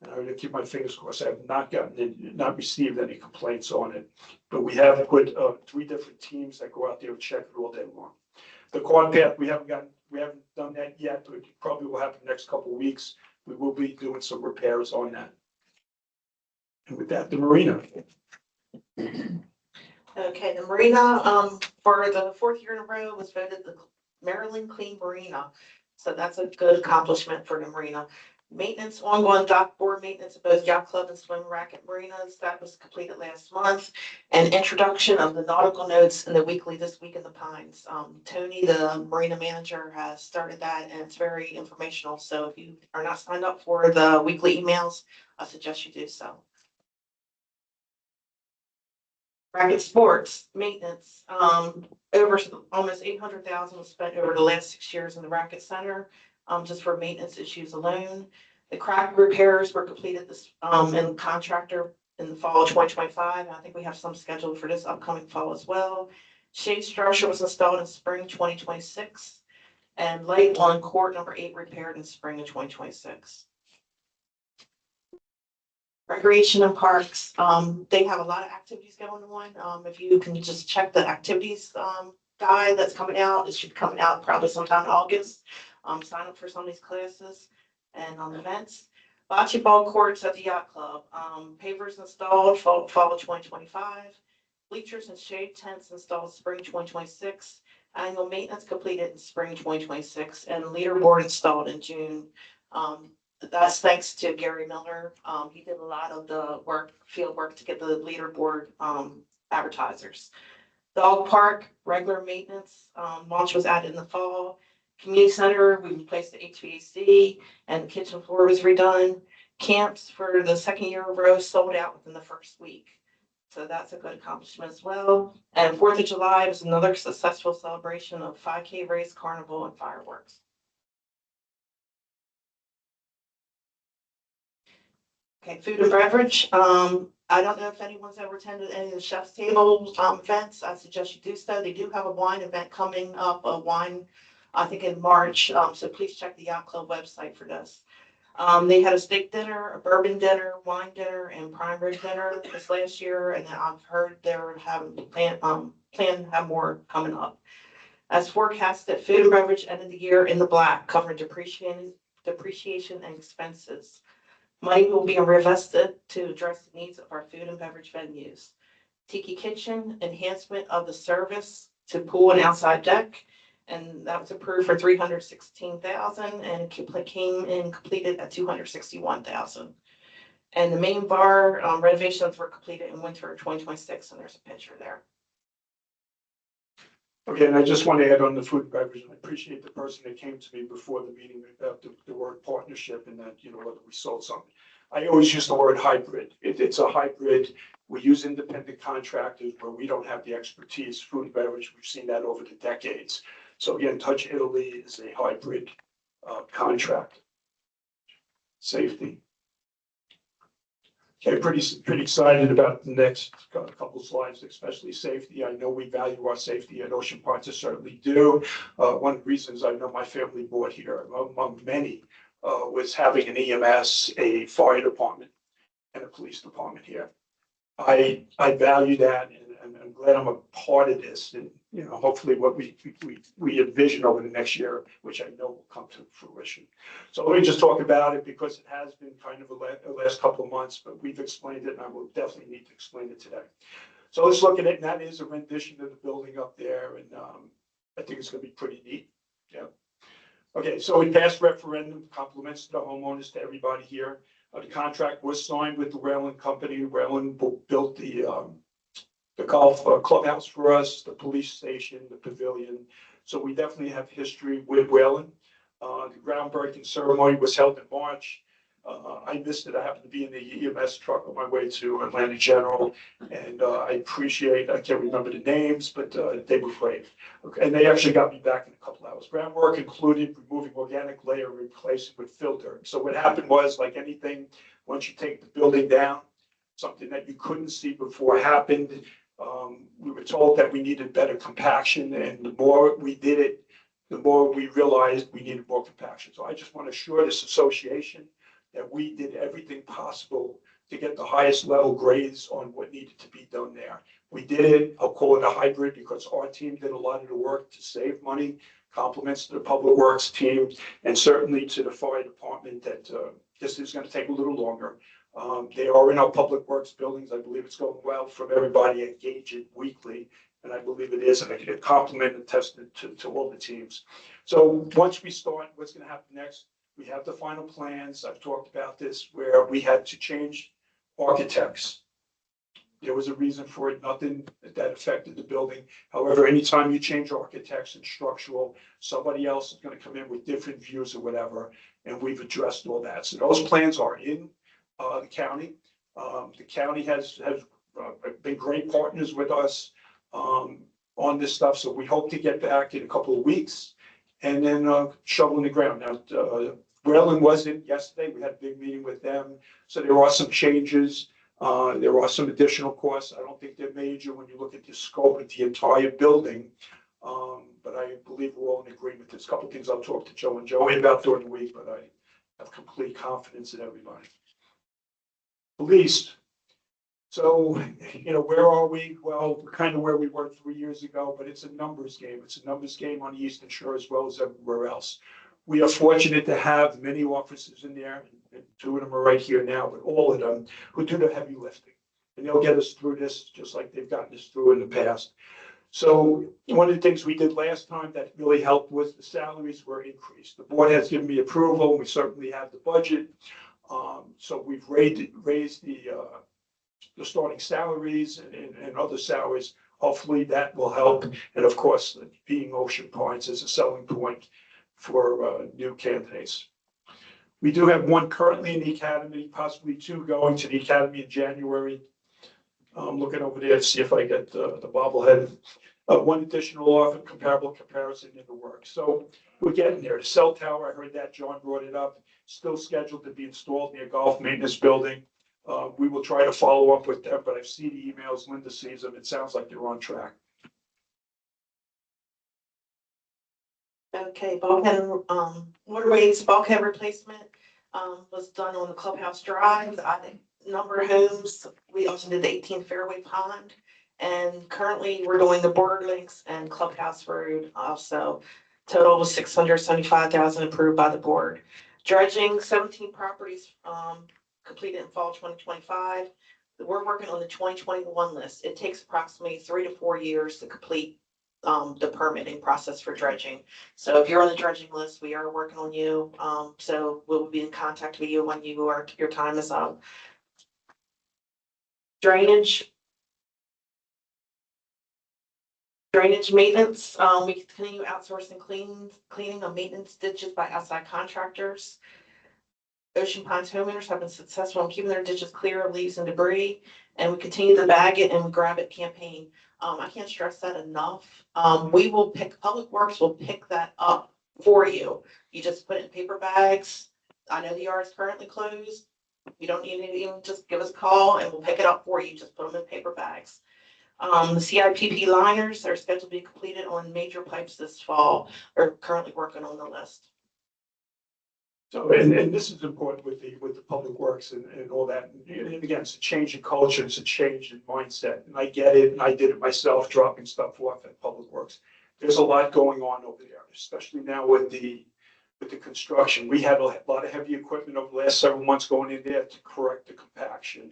G: and I'm gonna keep my fingers crossed, I have not received any complaints on it. But we have put 3 different teams that go out there and check it all day long. The quad path, we haven't done that yet, but it probably will happen the next couple of weeks. We will be doing some repairs on that. And with that, the marina.
H: Okay, the marina, for the 4th year in a row was voted the Maryland Clean Marina. So that's a good accomplishment for the marina. Maintenance, ongoing dock board maintenance of both yacht club and swim racket marinas, that was completed last month. And introduction of the nautical notes in the weekly This Week in the Pines. Tony, the marina manager, has started that and it's very informational. So if you are not signed up for the weekly emails, I suggest you do so. Racket sports maintenance, over almost 800,000 was spent over the last 6 years in the racket center, just for maintenance issues alone. The crack repairs were completed this, in contractor in the fall of 2025. And I think we have some scheduled for this upcoming fall as well. Shade structure was installed in spring 2026, and light on court number 8 repaired in spring of 2026. Recreation and parks, they have a lot of activities going on. If you can just check the activities guide that's coming out, it should be coming out probably sometime in August. Sign up for some of these classes and events. Bocce ball courts at the yacht club, pavers installed fall of 2025. Bleachers and shade tents installed spring 2026. Annual maintenance completed in spring 2026, and leaderboard installed in June. That's thanks to Gary Miller. He did a lot of the field work to get the leaderboard advertisers. Dog park, regular maintenance, launch was added in the fall. Community center, we replaced the HVAC and the kitchen floor was redone. Camps for the 2nd year in a row sold out within the 1st week. So that's a good accomplishment as well. And 4th of July was another successful celebration of 5K race, carnival, and fireworks. Okay, food and beverage. I don't know if anyone's ever attended any of the Chef's Table events. I suggest you do so. They do have a wine event coming up, I think in March. So please check the Yacht Club website for this. They had a steak dinner, a bourbon dinner, wine dinner, and prime rib dinner this last year. And I've heard they're having plan to have more coming up. As forecasted, food and beverage ended the year in the black, covering depreciation and expenses. Money will be reinvested to address the needs of our food and beverage venues. Tiki Kitchen, enhancement of the service to pool and outside deck. And that was approved for $316,000 and came in completed at $261,000. And the main bar renovations were completed in winter of 2026, and there's a picture there.
G: Okay, and I just want to add on the food and beverage, and I appreciate the person that came to me before the meeting about the word partnership and that, whether we sold something. I always use the word hybrid. It's a hybrid. We use independent contractors where we don't have the expertise. Food and beverage, we've seen that over the decades. So again, Touch Italy is a hybrid contract. Safety. Okay, pretty excited about the next couple of slides, especially safety. I know we value our safety at Ocean Parks, I certainly do. One of the reasons I know my family bought here, among many, was having an EMS, a fire department, and a police department here. I value that, and I'm glad I'm a part of this. And hopefully, what we envision over the next year, which I know will come to fruition. So let me just talk about it because it has been kind of a last couple of months, but we've explained it, and I will definitely need to explain it today. So let's look at it, and that is a rendition of the building up there, and I think it's going to be pretty neat. Yeah. Okay, so we passed referendum, compliments to the homeowners, to everybody here. The contract was signed with the Whalen Company. Whalen built the golf clubhouse for us, the police station, the pavilion. So we definitely have history with Whalen. The groundbreaking ceremony was held in March. I missed it. I happened to be in the EMS truck on my way to Atlantic General, and I appreciate, I can't remember the names, but they were great. Okay, and they actually got me back in a couple hours. Groundwork included removing organic layer, replacing with fill dirt. So what happened was, like anything, once you take the building down, something that you couldn't see before happened. We were told that we needed better compaction, and the more we did it, the more we realized we needed more compaction. So I just want to assure this association that we did everything possible to get the highest level grades on what needed to be done there. We did it, I'll call it a hybrid, because our team did a lot of the work to save money, compliments to the Public Works team, and certainly to the fire department that this is going to take a little longer. They are in our Public Works buildings. I believe it's going well from everybody engaged weekly, and I believe it is, and a compliment and testament to all the teams. So once we start, what's going to happen next? We have the final plans. I've talked about this, where we had to change architects. There was a reason for it, nothing that affected the building. However, anytime you change architects and structural, somebody else is going to come in with different views or whatever, and we've addressed all that. So those plans are in the county. The county has been great partners with us on this stuff, so we hope to get back in a couple of weeks and then shovel in the ground. Now, Wayland wasn't yesterday. We had a big meeting with them, so there are some changes. There are some additional costs. I don't think they're major when you look at the scope of the entire building. But I believe we're all in agreement. There's a couple of things I'll talk to Joe and Joey about during the week, but I have complete confidence in everybody. Police. So, where are we? Well, we're kind of where we were 3 years ago, but it's a numbers game. It's a numbers game on the Eastern Shore as well as everywhere else. We are fortunate to have many officers in there, and 2 of them are right here now, but all of them who do the heavy lifting. And they'll get us through this just like they've gotten us through in the past. So one of the things we did last time that really helped was the salaries were increased. The board has given me approval, and we certainly have the budget. So we've raised the starting salaries and other salaries. Hopefully that will help. And of course, being Ocean Pines is a selling point for new candidates. We do have 1 currently in the academy, possibly 2 going to the academy in January. I'm looking over there to see if I get the bobblehead. 1 additional comparable comparison in the works. So we're getting there. The cell tower, I heard that John brought it up, still scheduled to be installed near Golf Maintenance Building. We will try to follow up with them, but I've seen the emails. Linda sees them. It sounds like they're on track.
H: Okay, bulkhead, waterways bulkhead replacement, was done on the Clubhouse Drive. I think number of homes, we also did the 18 Fairway Pond. And currently we're doing the Border Links and Clubhouse Road also. Total was $675,000 approved by the board. Dredging, 17 properties, completed in fall 2025. We're working on the 2021 list. It takes approximately 3 to 4 years to complete the permitting process for dredging. So if you're on the dredging list, we are working on you. So we'll be in contact with you when your time is up. Drainage maintenance, we continue outsourcing cleaning of maintenance ditches by outside contractors. Ocean Pines homeowners have been successful in keeping their ditches clear of leaves and debris, and we continue the Bag It and Grab It campaign. I can't stress that enough. Public Works will pick that up for you. You just put it in paper bags. I know the yard is currently closed. You don't need to even just give us a call and we'll pick it up for you. Just put them in paper bags. The CIPP liners are scheduled to be completed on major pipes this fall. Are currently working on the list.
G: So, and this is important with the Public Works and all that. And again, it's a change in culture, it's a change in mindset. And I get it, and I did it myself, dropping stuff off at Public Works. There's a lot going on over there, especially now with the construction. We had a lot of heavy equipment over the last several months going in there to correct the compaction.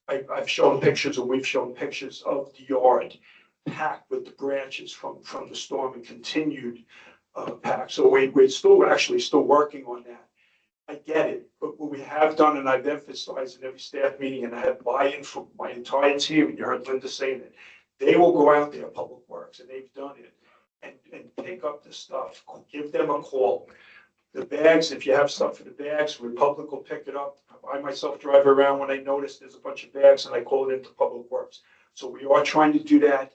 G: I've shown pictures, and we've shown pictures of the yard packed with the branches from the storm and continued pack. So we're still working on that. I get it, but what we have done, and I've emphasized in every staff meeting, and I have buy-in from my entire team, and you heard Linda saying it, they will go out there, Public Works, and they've done it, and pick up the stuff, give them a call. The bags, if you have stuff in the bags, Republic will pick it up. I myself drive around when I notice there's a bunch of bags and I call it into Public Works. So we are trying to do that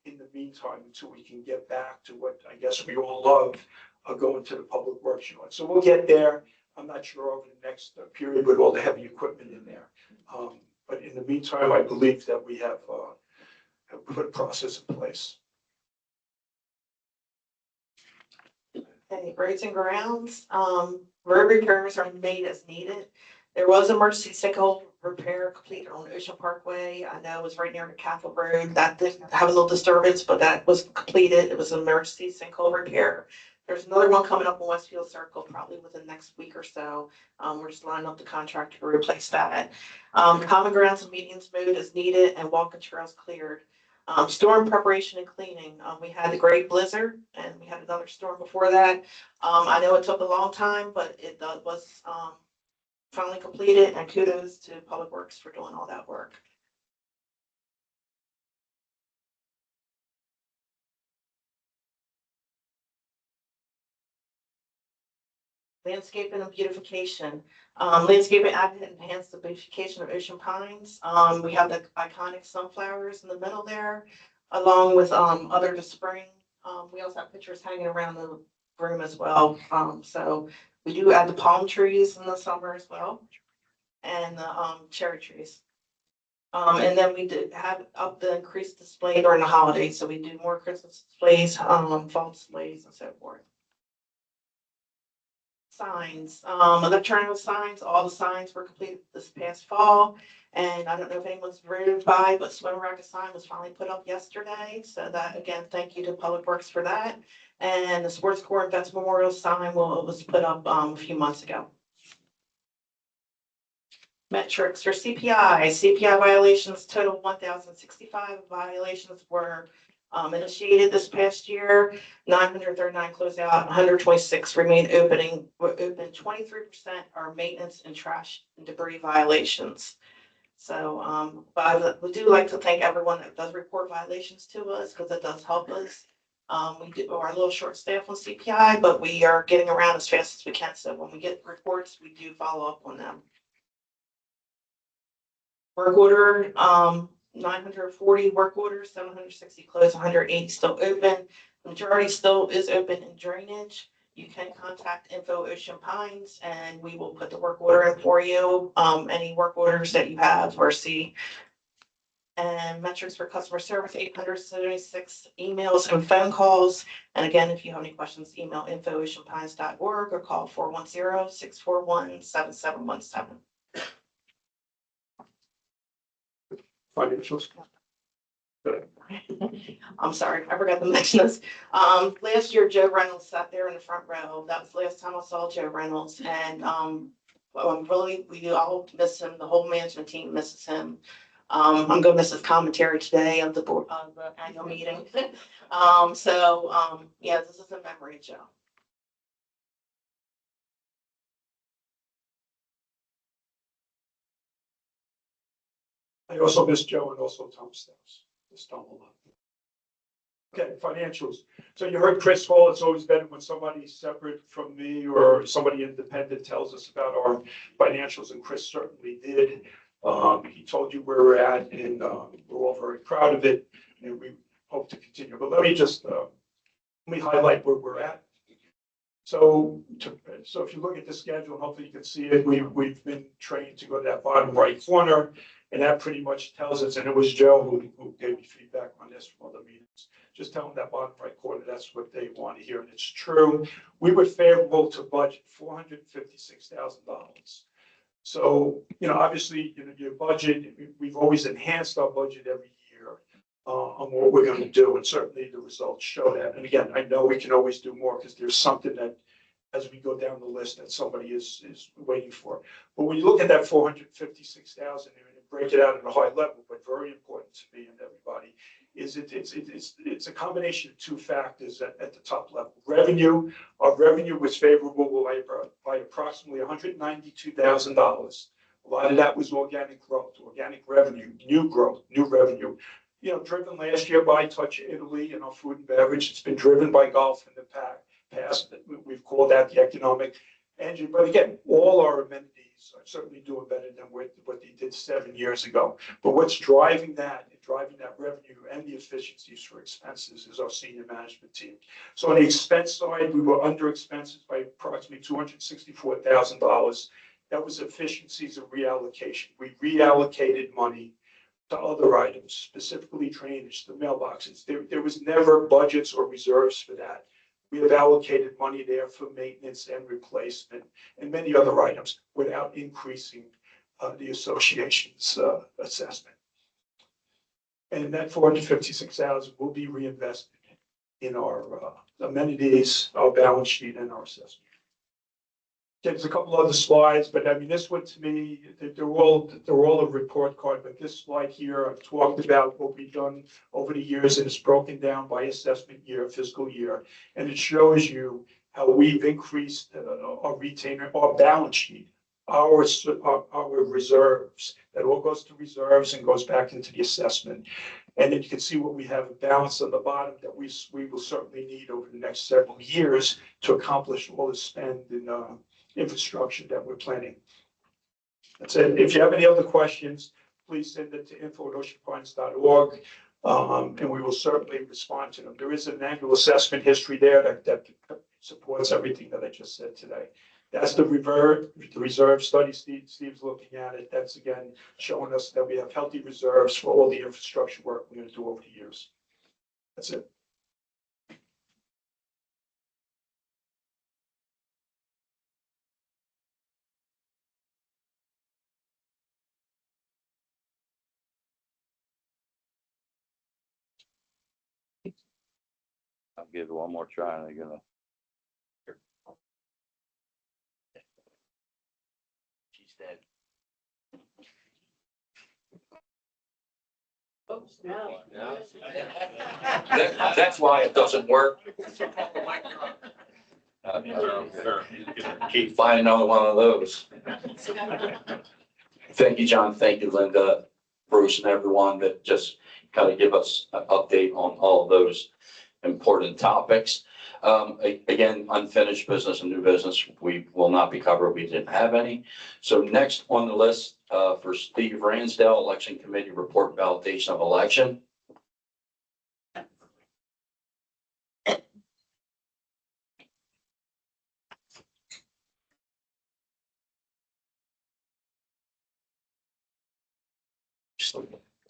G: in the meantime until we can get back to what I guess we all love, going to the Public Works yard. So we'll get there. I'm not sure over the next period with all the heavy equipment in there. But in the meantime, I believe that we have put a process in place.
H: Okay, roads and grounds, road repairs are made as needed. There was emergency sinkhole repair completed on Ocean Parkway. I know it was right near the Catholic Road. That did have a little disturbance, but that was completed. It was an emergency sinkhole repair. There's another one coming up on Westfield Circle, probably within the next week or so. We're just lining up the contractor to replace that. Common grounds and medians mowed as needed and walking trails cleared. Storm preparation and cleaning. We had the great blizzard and we had another storm before that. I know it took a long time, but it was finally completed, and kudos to Public Works for doing all that work. Landscaping and beautification. Landscaping added and enhanced the beautification of Ocean Pines. We have the iconic sunflowers in the middle there, along with other the spring. We also have pictures hanging around the room as well. So we do add the palm trees in the summer as well, and the cherry trees. And then we did have up the increased display during the holidays. So we do more Christmas displays, fall displays, and so forth. Signs, electronic signs, all the signs were completed this past fall. And I don't know if anyone's rode by, but Swim Racket sign was finally put up yesterday. So that, again, thank you to Public Works for that. And the Sports Court Vets Memorial sign was put up a few months ago. Metrics or CPI. CPI violations total 1,065 violations were initiated this past year. 939 closed out, 126 remain opening. Were open. 23% are maintenance and trash and debris violations. So, but we do like to thank everyone that does report violations to us, because it does help us. We are a little short staff on CPI, but we are getting around as fast as we can. So when we get reports, we do follow up on them. Work order, 940 work orders, 760 closed, 180 still open. The majority still is open in drainage. You can contact Info Ocean Pines and we will put the work order in for you. Any work orders that you have or see. And metrics for customer service, 876 emails and phone calls. And again, if you have any questions, email infooceanpines.org or call 410-641-7717.
G: Financials.
H: I'm sorry, I forgot to mention this. Last year, Joe Reynolds sat there in the front row. That was the last time I saw Joe Reynolds. And we all miss him. The whole management team misses him. I'm going to miss his commentary today of the board of the annual meeting. Yeah, this is a memory of Joe.
G: I also miss Joe and also Tom Stelz. Just Tom a lot. Okay, financials. So you heard Chris Hall. It's always better when somebody separate from me or somebody independent tells us about our financials, and Chris certainly did. He told you where we're at, and we're all very proud of it, and we hope to continue. But let me highlight where we're at. So if you look at the schedule, hopefully you can see it. We've been trained to go to that bottom right corner, and that pretty much tells us. And it was Joe who gave me feedback on this from other meetings. Just tell them that bottom right corner, that's what they want to hear, and it's true. We were favorable to budget $456,000. So, obviously, your budget, we've always enhanced our budget every year on what we're going to do. And certainly the results show that. And again, I know we can always do more because there's something that, as we go down the list, that somebody is waiting for. But when you look at that 456,000 and break it out at a high level, but very important to me and everybody, is it's a combination of two factors at the top level. Revenue, our revenue was favorable by approximately $192,000. A lot of that was organic growth, organic revenue, new growth, new revenue. Driven last year by Touch Italy and our food and beverage. It's been driven by golf in the past. We've called that the economic engine. But again, all our amenities are certainly doing better than what they did 7 years ago. But what's driving that revenue and the efficiencies for expenses is our senior management team. So on the expense side, we were under expenses by approximately $264,000. That was efficiencies of reallocation. We reallocated money to other items, specifically drainage, the mailboxes. There was never budgets or reserves for that. We have allocated money there for maintenance and replacement and many other items without increasing the association's assessment. And that 456,000 will be reinvested in our amenities, our balance sheet, and our assessment. There's a couple other slides, but I mean, this one to me, they're all a report card, but this slide here, I've talked about what we've done over the years, and it's broken down by assessment year, fiscal year. And it shows you how we've increased our retainer, our balance sheet, our reserves. That all goes to reserves and goes back into the assessment. And then you can see what we have a balance on the bottom that we will certainly need over the next several years to accomplish all the spend in infrastructure that we're planning. That's it. If you have any other questions, please send it to info@oceanpines.org, and we will certainly respond to them. There is an annual assessment history there that supports everything that I just said today. That's the reserve study. Steve's looking at it. That's again showing us that we have healthy reserves for all the infrastructure work we're going to do over the years. That's it.
F: I'll give it one more try and they're gonna.
A: She's dead. That's why it doesn't work. Keep finding another one of those. Thank you, John. Thank you, Linda, Bruce, and everyone that just kind of give us an update on all of those important topics. Again, unfinished business and new business, we will not be covered. We didn't have any. So next on the list for Steve Ransdell, Election Committee Report Validation of Election.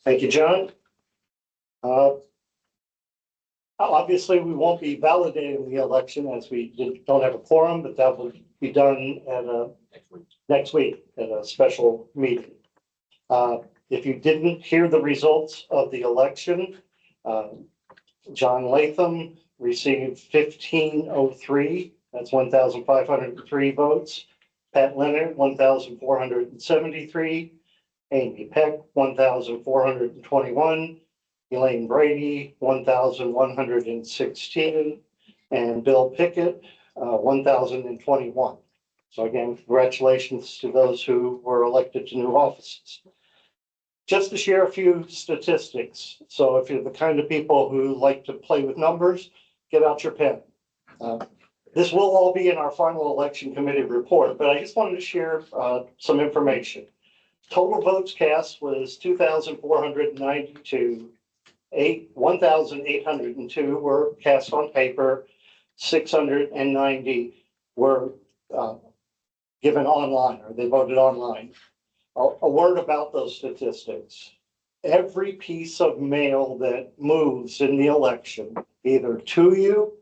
I: Thank you, John. Obviously, we won't be validating the election as we don't have a quorum, but that will be done at next week at a special meeting. If you didn't hear the results of the election, John Latham received 1,503. That's 1,503 votes. Pat Leonard, 1,473. Amy Peck, 1,421. Elaine Brady, 1,116. And Bill Pickett, 1,021. So again, congratulations to those who were elected to new offices. Just to share a few statistics. So if you're the kind of people who like to play with numbers, get out your pen. This will all be in our final election committee report, but I just wanted to share some information. Total votes cast was 2,492. 1,802 were cast on paper. 690 were given online, or they voted online. A word about those statistics. Every piece of mail that moves in the election, either to you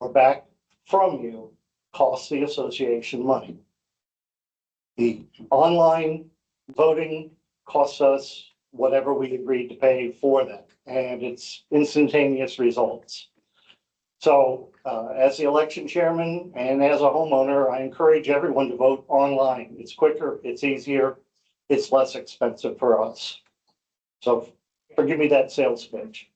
I: or back from you, costs the association money. The online voting costs us whatever we agreed to pay for that, and it's instantaneous results. So as the election chairman and as a homeowner, I encourage everyone to vote online. It's quicker, it's easier, it's less expensive for us. So forgive me that sales pitch.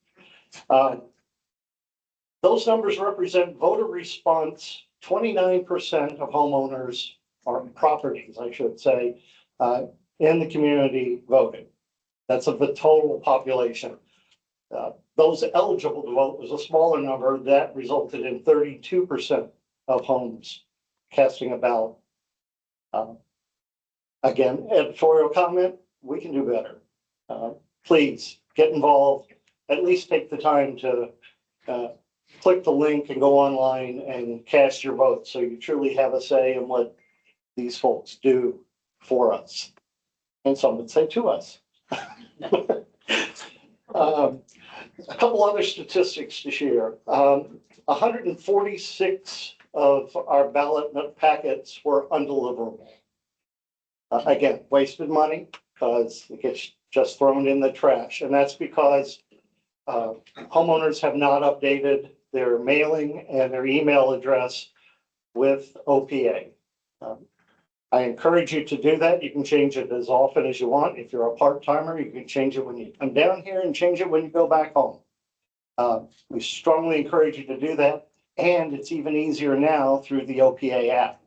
I: Those numbers represent voter response. 29% of homeowners, or properties, I should say, in the community voted. That's of the total population. Those eligible to vote was a smaller number that resulted in 32% of homes casting a ballot. Again, editorial comment, we can do better. Please get involved, at least take the time to click the link and go online and cast your vote so you truly have a say in what these folks do for us. And some would say to us. A couple other statistics to share. 146 of our ballot packets were undeliverable. Again, wasted money because it gets just thrown in the trash. And that's because homeowners have not updated their mailing and their email address with OPA. I encourage you to do that. You can change it as often as you want. If you're a part-timer, you can change it when you come down here and change it when you go back home. We strongly encourage you to do that. And it's even easier now through the OPA app.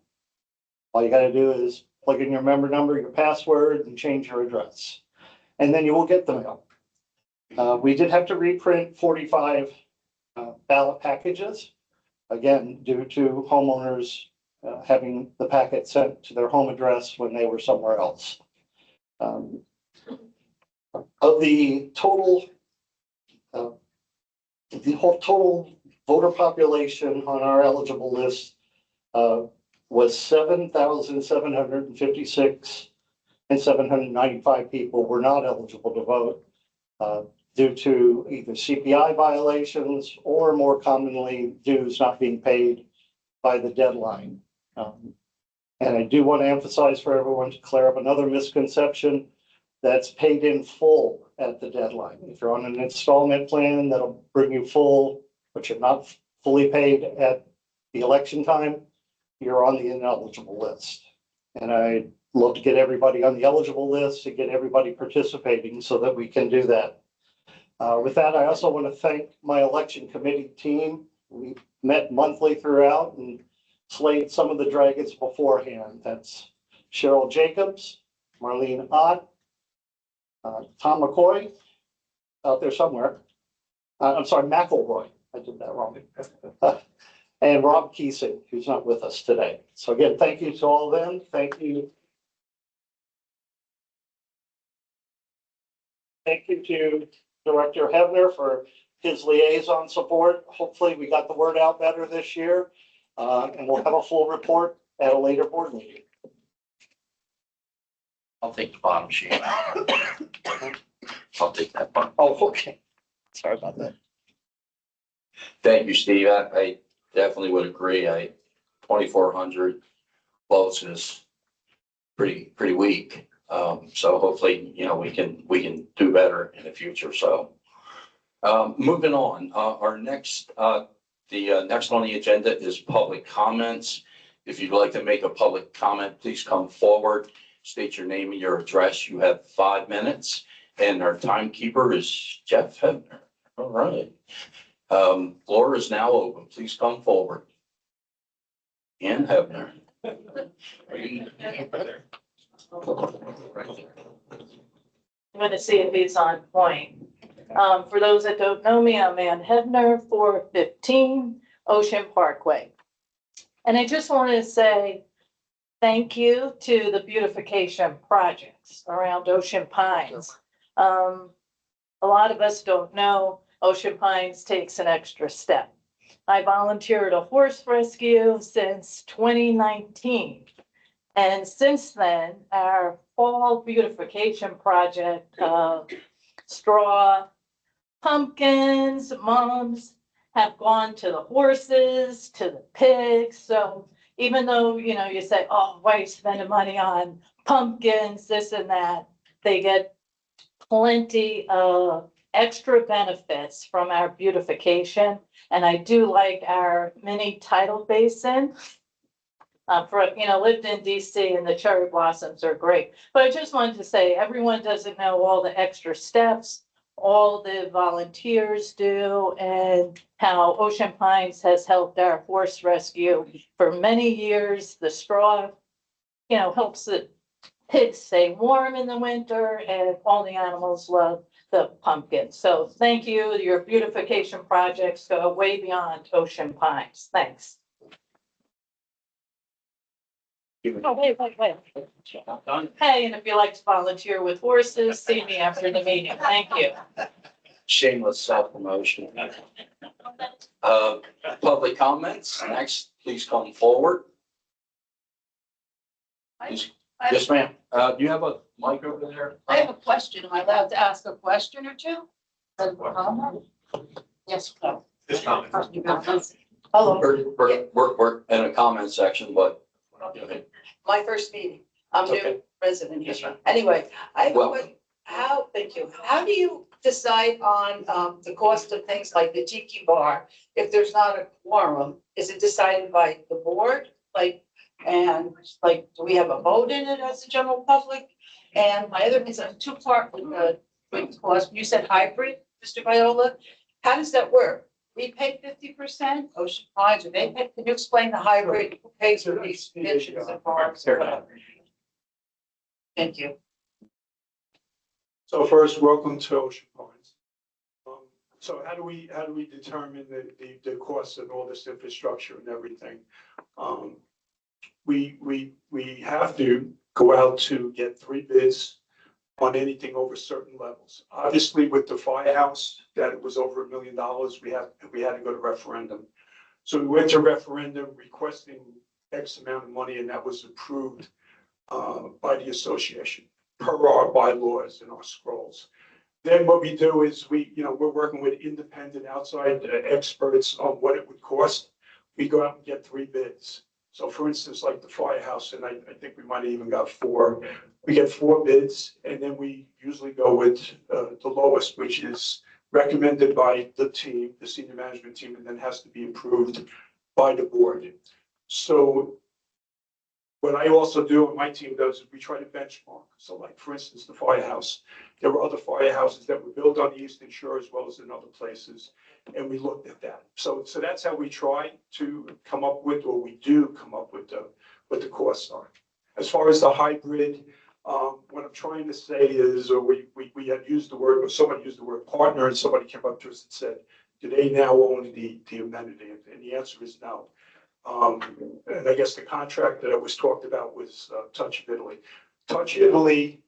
I: All you got to do is plug in your member number, your password, and change your address. And then you will get the mail. We did have to reprint 45 ballot packages, again, due to homeowners having the packet sent to their home address when they were somewhere else. Of the total, total voter population on our eligible list was 7,756, and 795 people were not eligible to vote due to either CPI violations or, more commonly, dues not being paid by the deadline. And I do want to emphasize for everyone to clear up another misconception: that's paid in full at the deadline. If you're on an installment plan, that'll bring you full, but you're not fully paid at the election time, you're on the ineligible list. And I'd love to get everybody on the eligible list, to get everybody participating so that we can do that. With that, I also want to thank my election committee team. We met monthly throughout and slayed some of the dragons beforehand. That's Cheryl Jacobs, Marlene Ott, Tom McCoy, out there somewhere. I'm sorry, McElroy. I did that wrong. And Rob Keesing, who's not with us today. So again, thank you to all of them. Thank you. Thank you to Director Hebner for his liaison support. Hopefully we got the word out better this year. And we'll have a full report at a later board meeting.
A: I'll take the bottom sheet. I'll take that one.
I: Oh, okay. Sorry about that.
A: Thank you, Steve. I definitely would agree. 2,400 votes is pretty weak. So hopefully, we can do better in the future. So, moving on, our next, the next on the agenda is public comments. If you'd like to make a public comment, please come forward, state your name and your address. You have 5 minutes, and our timekeeper is Jeff Hebner. All right. Floor is now open. Please come forward. Ann Hebner.
J: I'm going to see if he's on point. For those that don't know me, I'm Ann Hebner, 415 Ocean Parkway. And I just want to say thank you to the beautification projects around Ocean Pines. A lot of us don't know Ocean Pines takes an extra step. I volunteered a horse rescue since 2019. And since then, our fall beautification project, straw, pumpkins, mums have gone to the horses, to the pigs. So even though, you say, oh, why are you spending money on pumpkins, this and that, they get plenty of extra benefits from our beautification. And I do like our mini tidal basin. Lived in DC and the cherry blossoms are great. But I just wanted to say, everyone doesn't know all the extra steps, all the volunteers do, and how Ocean Pines has helped our horse rescue for many years. The straw, helps the pigs stay warm in the winter, and all the animals love the pumpkins. So thank you. Your beautification projects go way beyond Ocean Pines. Thanks. Oh, wait. Hey, and if you like to volunteer with horses, see me after the meeting. Thank you.
A: Shameless self-promotion. Public comments. Next, please come forward. Yes, ma'am. Do you have a mic over there?
C: I have a question. Am I allowed to ask a question or two?
J: Yes. no.
A: This comment.
B: Hello,
A: We're in a comment section, but.
B: my first meeting. I'm
A: Okay.
B: new resident here.
A: Yes, ma'am.
B: Anyway, I have a
A: Welcome.
B: question. Thank you. How do you decide on, the cost of things like the tiki bar? If there's not a quorum, is it decided by the board? Do we have a vote in it as the general public? And my other, it's a two-part with the cost. You said hybrid, Mr. Viola. How does that work? We pay 50%, Ocean Pines, or they pay, can you explain the hybrid, who pays for these kitchens and parks or whatever? Thank you.
G: So first, welcome to Ocean Pines. So how do we determine the costs of all this infrastructure and everything? We have to go out to get 3 bids on anything over certain levels. Obviously, with the firehouse, that was over $1 million, we had to go to referendum. So we went to referendum requesting X amount of money, and that was approved by the association per our bylaws and our scrolls. Then what we do is we're working with independent outside experts on what it would cost. We go out and get 3 bids. So for instance, like the firehouse, and I think we might have even got 4. We get 4 bids, and then we usually go with the lowest, which is recommended by the team, the senior management team, and then has to be approved by the board. So what I also do, and my team does, is we try to benchmark. So like, for instance, the firehouse, there were other firehouses that were built on the Eastern Shore as well as in other places, and we looked at that. So that's how we try to come up with, or we do come up with what the costs are. As far as the hybrid, what I'm trying to say is, or we had used the word, or somebody used the word partner, and somebody came up to us and said, do they now own the amenity? And the answer is no. And I guess the contract that was talked about was Touch of Italy. Touch Italy,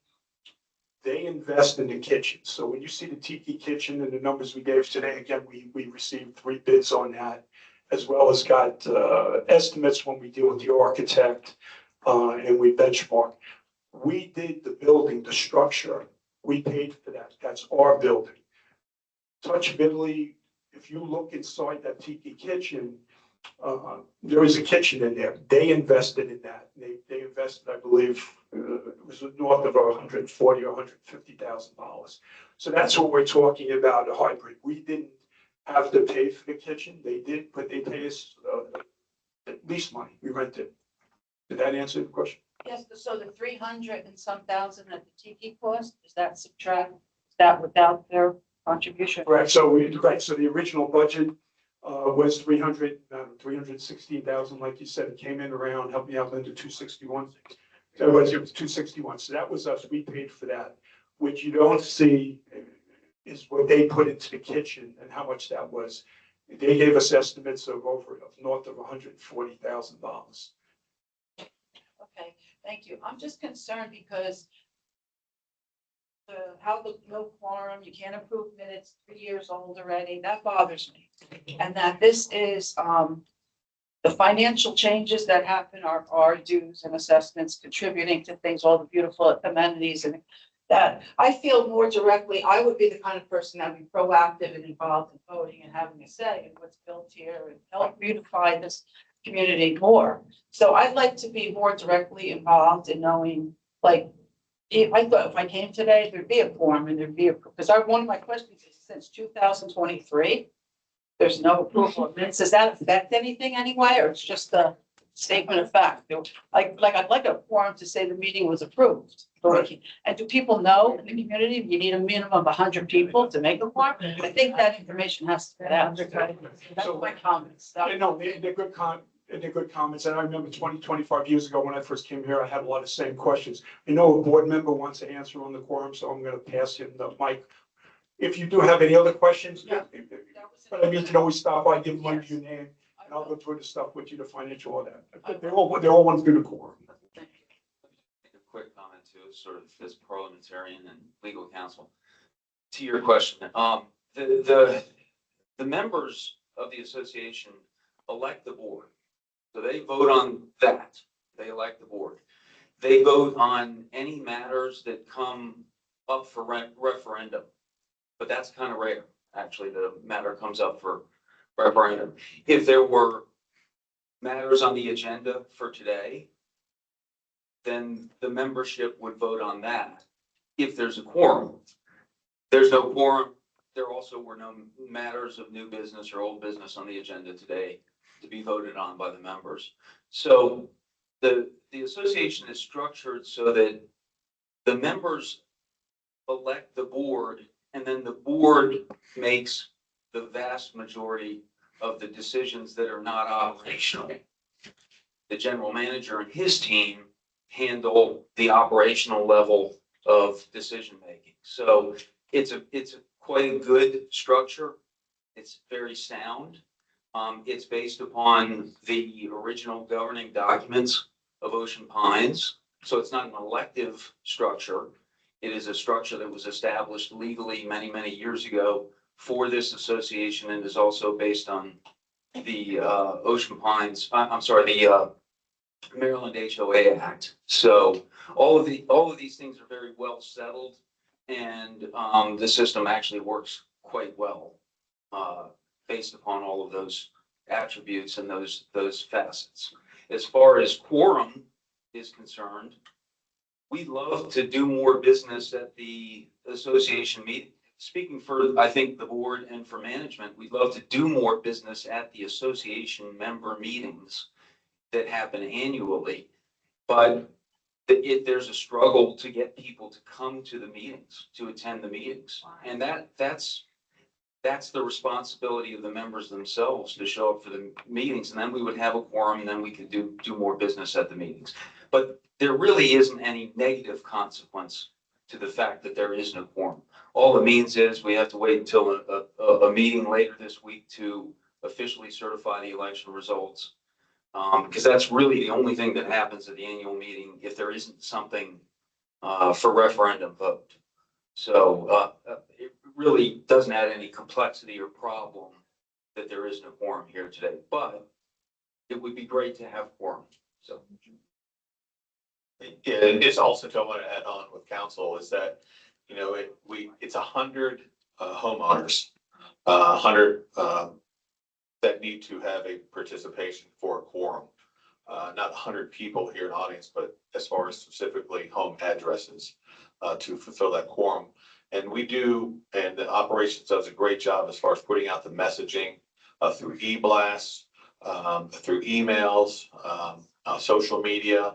G: they invest in the kitchen. So when you see the Tiki Kitchen and the numbers we gave today, again, we received 3 bids on that, as well as got estimates when we deal with the architect, and we benchmark. We did the building, the structure. We paid for that. That's our building. Touch of Italy, if you look inside that Tiki Kitchen, there is a kitchen in there. They invested in that. They invested, I believe, it was north of $140,000 or $150,000. So that's what we're talking about, a hybrid. We didn't have to pay for the kitchen. They did, but they pay us at least money. We rented. Did that answer the question?
B: Yes, so the 300 and some thousand at the Tiki cost, is that without their contribution?
G: Right. So the original budget was 316,000, like you said. It came in around, help me out, Linda, 261. So it was 261. So that was us. We paid for that. What you don't see is what they put into the kitchen and how much that was. They gave us estimates of north of $140,000.
B: Okay, thank you. I'm just concerned because no quorum, you can't approve minutes, 3 years old already, that bothers me. And that this is, the financial changes that happen are our dues and assessments contributing to things, all the beautiful amenities and that. I feel more directly, I would be the kind of person that would be proactive and involved in voting and having a say in what's built here and help beautify this community more. So I'd like to be more directly involved in knowing, like, if I came today, there'd be a quorum and there'd be because one of my questions is since 2023, there's no approval of minutes. Does that affect anything anyway, or it's just a statement of fact? I'd like a quorum to say the meeting was approved. And do people know in the community, you need a minimum of 100 people to make a quorum? I think that information has to be out. That's my comments.
G: No, they're good comments. And I remember 25 years ago when I first came here, I had a lot of same questions. I know a board member wants to answer on the quorum, so I'm going to pass him the mic. If you do have any other questions, but I mean, you can always stop by, give one your name, and I'll go through the stuff with you, the financial or that. They all went through the quorum.
D: Make a quick comment too, sort of as parliamentarian and legal counsel. To your question, the members of the association elect the board. So they vote on that. They elect the board. They vote on any matters that come up for referendum. but that's kind of rare. Actually, the matter comes up for referendum. If there were matters on the agenda for today, then the membership would vote on that. If there's a quorum, there's no quorum. There also were no matters of new business or old business on the agenda today to be voted on by the members. So the association is structured so that the members elect the board, and then the board makes the vast majority of the decisions that are not operational. The general manager and his team handle the operational level of decision making. So it's quite a good structure. It's very sound. It's based upon the original governing documents of Ocean Pines. So it's not an elective structure. It is a structure that was established legally many, many years ago for this association, and is also based on the Ocean Pines, the Maryland HOA Act. So all of these things are very well settled, and the system actually works quite well based upon all of those attributes and those facets. As far as quorum is concerned, we'd love to do more business at the association meeting. Speaking for, I think, the board and for management, we'd love to do more business at the association member meetings that happen annually. But there's a struggle to get people to come to the meetings, to attend the meetings. And that's the responsibility of the members themselves to show up for the meetings. And then we would have a quorum, and then we could do more business at the meetings. But there really isn't any negative consequence to the fact that there is no quorum. All it means is we have to wait until a meeting later this week to officially certify the election results. Because that's really the only thing that happens at the annual meeting if there isn't something for referendum vote. So it really doesn't add any complexity or problem that there is no quorum here today, but it would be great to have quorum. So.
K: Yeah, it's also I want to add on with council is that, you know, it's 100 homeowners, 100 that need to have a participation for a quorum. Not 100 people here in the audience, but as far as specifically home addresses to fulfill that quorum. And we do, and the operations does a great job as far as putting out the messaging through e-blasts, through emails, social media,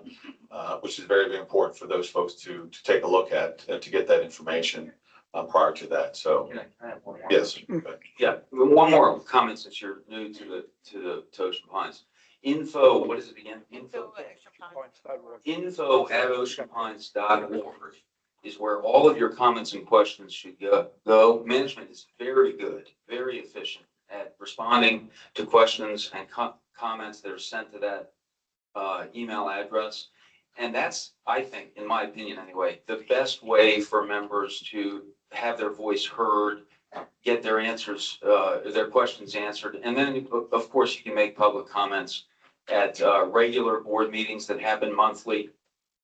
K: which is very, very important for those folks to take a look at, to get that information prior to that. So,
D: Can I have one more?
K: yes.
D: Yeah, one more comment since you're new to Ocean Pines. Info, what is it again? Info@oceanpines.org is where all of your comments and questions should go. Management is very good, very efficient at responding to questions and comments that are sent to that email address. And that's, I think, in my opinion anyway, the best way for members to have their voice heard, get their answers, their questions answered. And then, of course, you can make public comments at regular board meetings that happen monthly,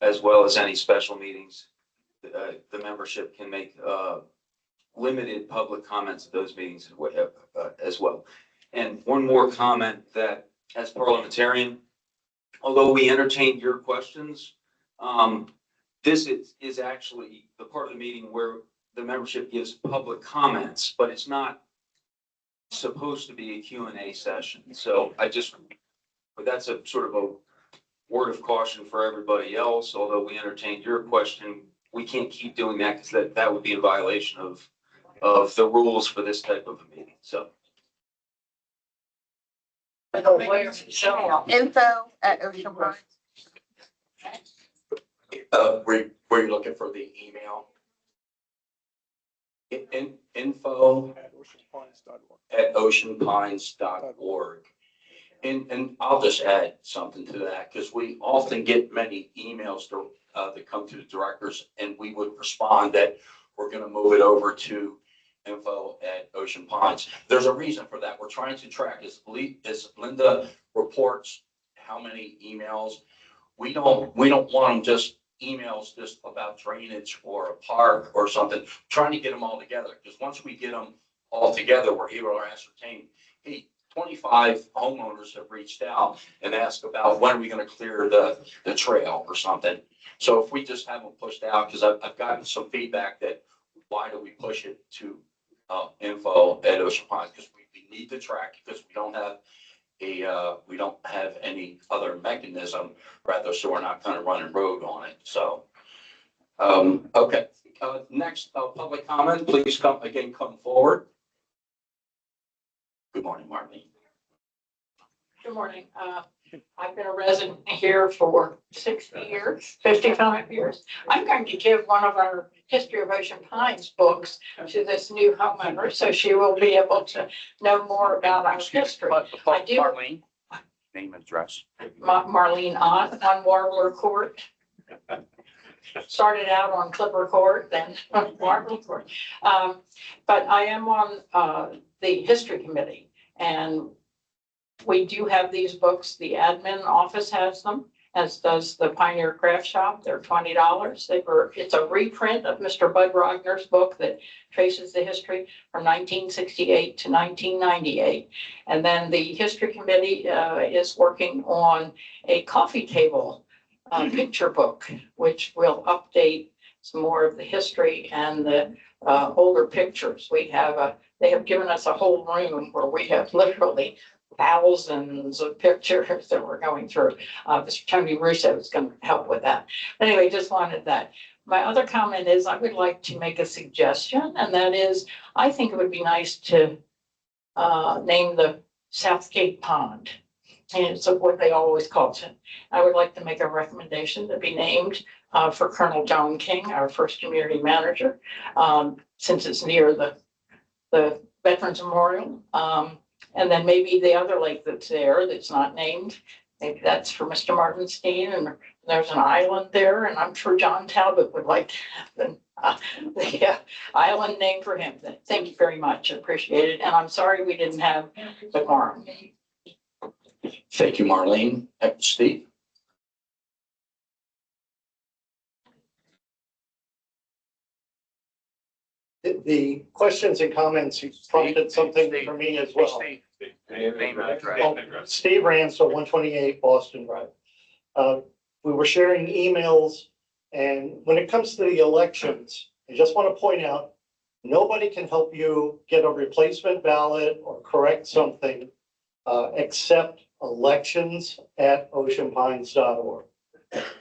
D: as well as any special meetings. The membership can make limited public comments at those meetings as well. And one more comment that as parliamentarian, although we entertain your questions, this is actually the part of the meeting where the membership gives public comments, but it's not supposed to be a Q&A session. So but that's a sort of a word of caution for everybody else. Although we entertained your question, we can't keep doing that because that would be a violation of the rules for this type of a meeting. So.
C: Info@Ocean Pines.
A: Were you looking for the email? info@oceanpines.org. And I'll just add something to that, because we often get many emails that come to the directors, and we would respond that we're going to move it over to info@Ocean Pines. There's a reason for that. We're trying to track, as Linda reports how many emails. We don't want them just emails just about drainage or a park or something, trying to get them all together. Because once we get them all together, we're able to ascertain, hey, 25 homeowners have reached out and asked about when are we going to clear the trail or something. So if we just have them pushed out, because I've gotten some feedback that why do we push it to info@Ocean Ponds? Because we need to track, because we don't have any other mechanism, rather, so we're not kind of running rogue on it. So, okay. Next, public comment, please come forward. Good morning, Marlene.
C: Good morning. I've been a resident here for 60 years, 55 years. I'm going to give one of our History of Ocean Pines books to this new homeowner, so she will be able to know more about our history. I do.
A: Marlene, name and address.
C: Marlene Ott on Warbler Court. Started out on Clipper Court, then on Warbler Court. But I am on the History Committee, and we do have these books. The admin office has them, as does the Pioneer Craft Shop. They're $20. It's a reprint of Mr. Bud Rogner's book that traces the history from 1968 to 1998. And then the History Committee is working on a coffee table picture book, which will update some more of the history and the older pictures. They have given us a whole room where we have literally thousands of pictures that we're going through. Mr. Tony Russo is going to help with that. Anyway, just wanted that. My other comment is I would like to make a suggestion, and that is I think it would be nice to name the Southgate Pond. And it's what they always call it. I would like to make a recommendation to be named for Colonel John King, our first community manager, since it's near the Veterans Memorial. And then maybe the other lake that's there that's not named, maybe that's for Mr. Martinstein, and there's an island there, and I'm sure John Talbot would like to have the island named for him. Thank you very much, appreciate it, and I'm sorry we didn't have the quorum.
A: Thank you, Marlene. Steve?
I: The questions and comments prompted something for me as well.
A: Name and address.
I: Steve Ransell, 128 Boston Drive. We were sharing emails, and when it comes to the elections, I just want to point out, nobody can help you get a replacement ballot or correct something except elections@oceanpines.org.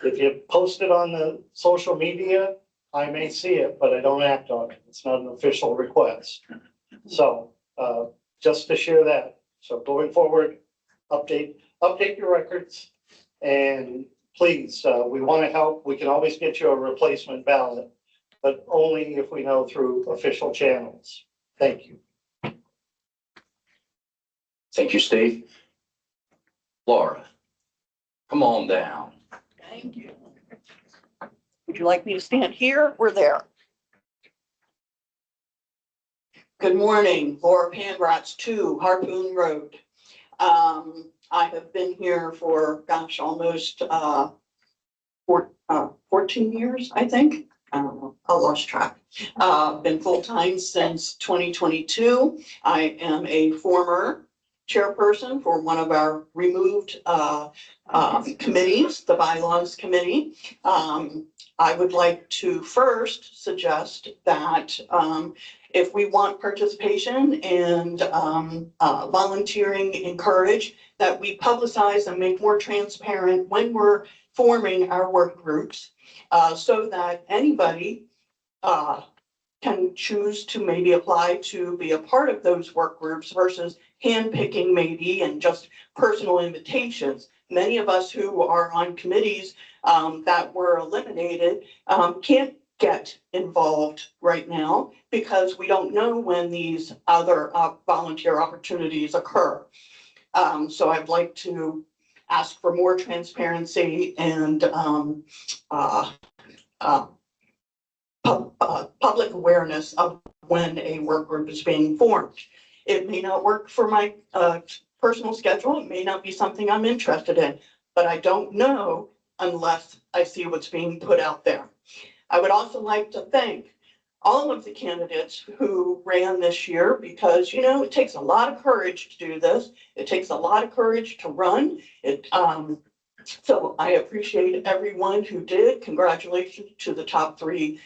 I: If you post it on the social media, I may see it, but I don't act on it. It's not an official request. So just to share that. So going forward, update your records, and please, we want to help. We can always get you a replacement ballot, but only if we know through official channels. Thank you.
A: Thank you, Steve. Laura, come on down.
L: Thank you. Would you like me to stand here or there? Good morning, Laura Pangratz, 2 Harpoon Road. I have been here for, gosh, almost 14 years, I think. I don't know, I lost track. Been full-time since 2022. I am a former chairperson for one of our removed committees, the Bylaws Committee. I would like to first suggest that if we want participation and volunteering encouraged, that we publicize and make more transparent when we're forming our work groups, so that anybody can choose to maybe apply to be a part of those work groups versus handpicking maybe and just personal invitations. Many of us who are on committees that were eliminated can't get involved right now because we don't know when these other volunteer opportunities occur. So I'd like to ask for more transparency and public awareness of when a work group is being formed. It may not work for my personal schedule. It may not be something I'm interested in, but I don't know unless I see what's being put out there. I would also like to thank all of the candidates who ran this year because, you know, it takes a lot of courage to do this. It takes a lot of courage to run. So I appreciate everyone who did. Congratulations to the top three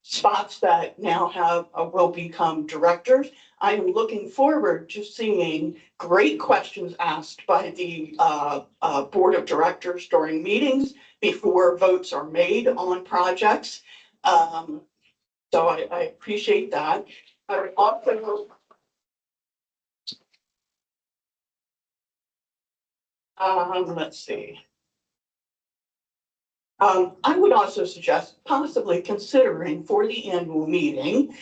L: spots that now have, will become directors. I am looking forward to seeing great questions asked by the board of directors during meetings before votes are made on projects. So I appreciate that. I would also let's see. I would also suggest possibly considering for the annual meeting,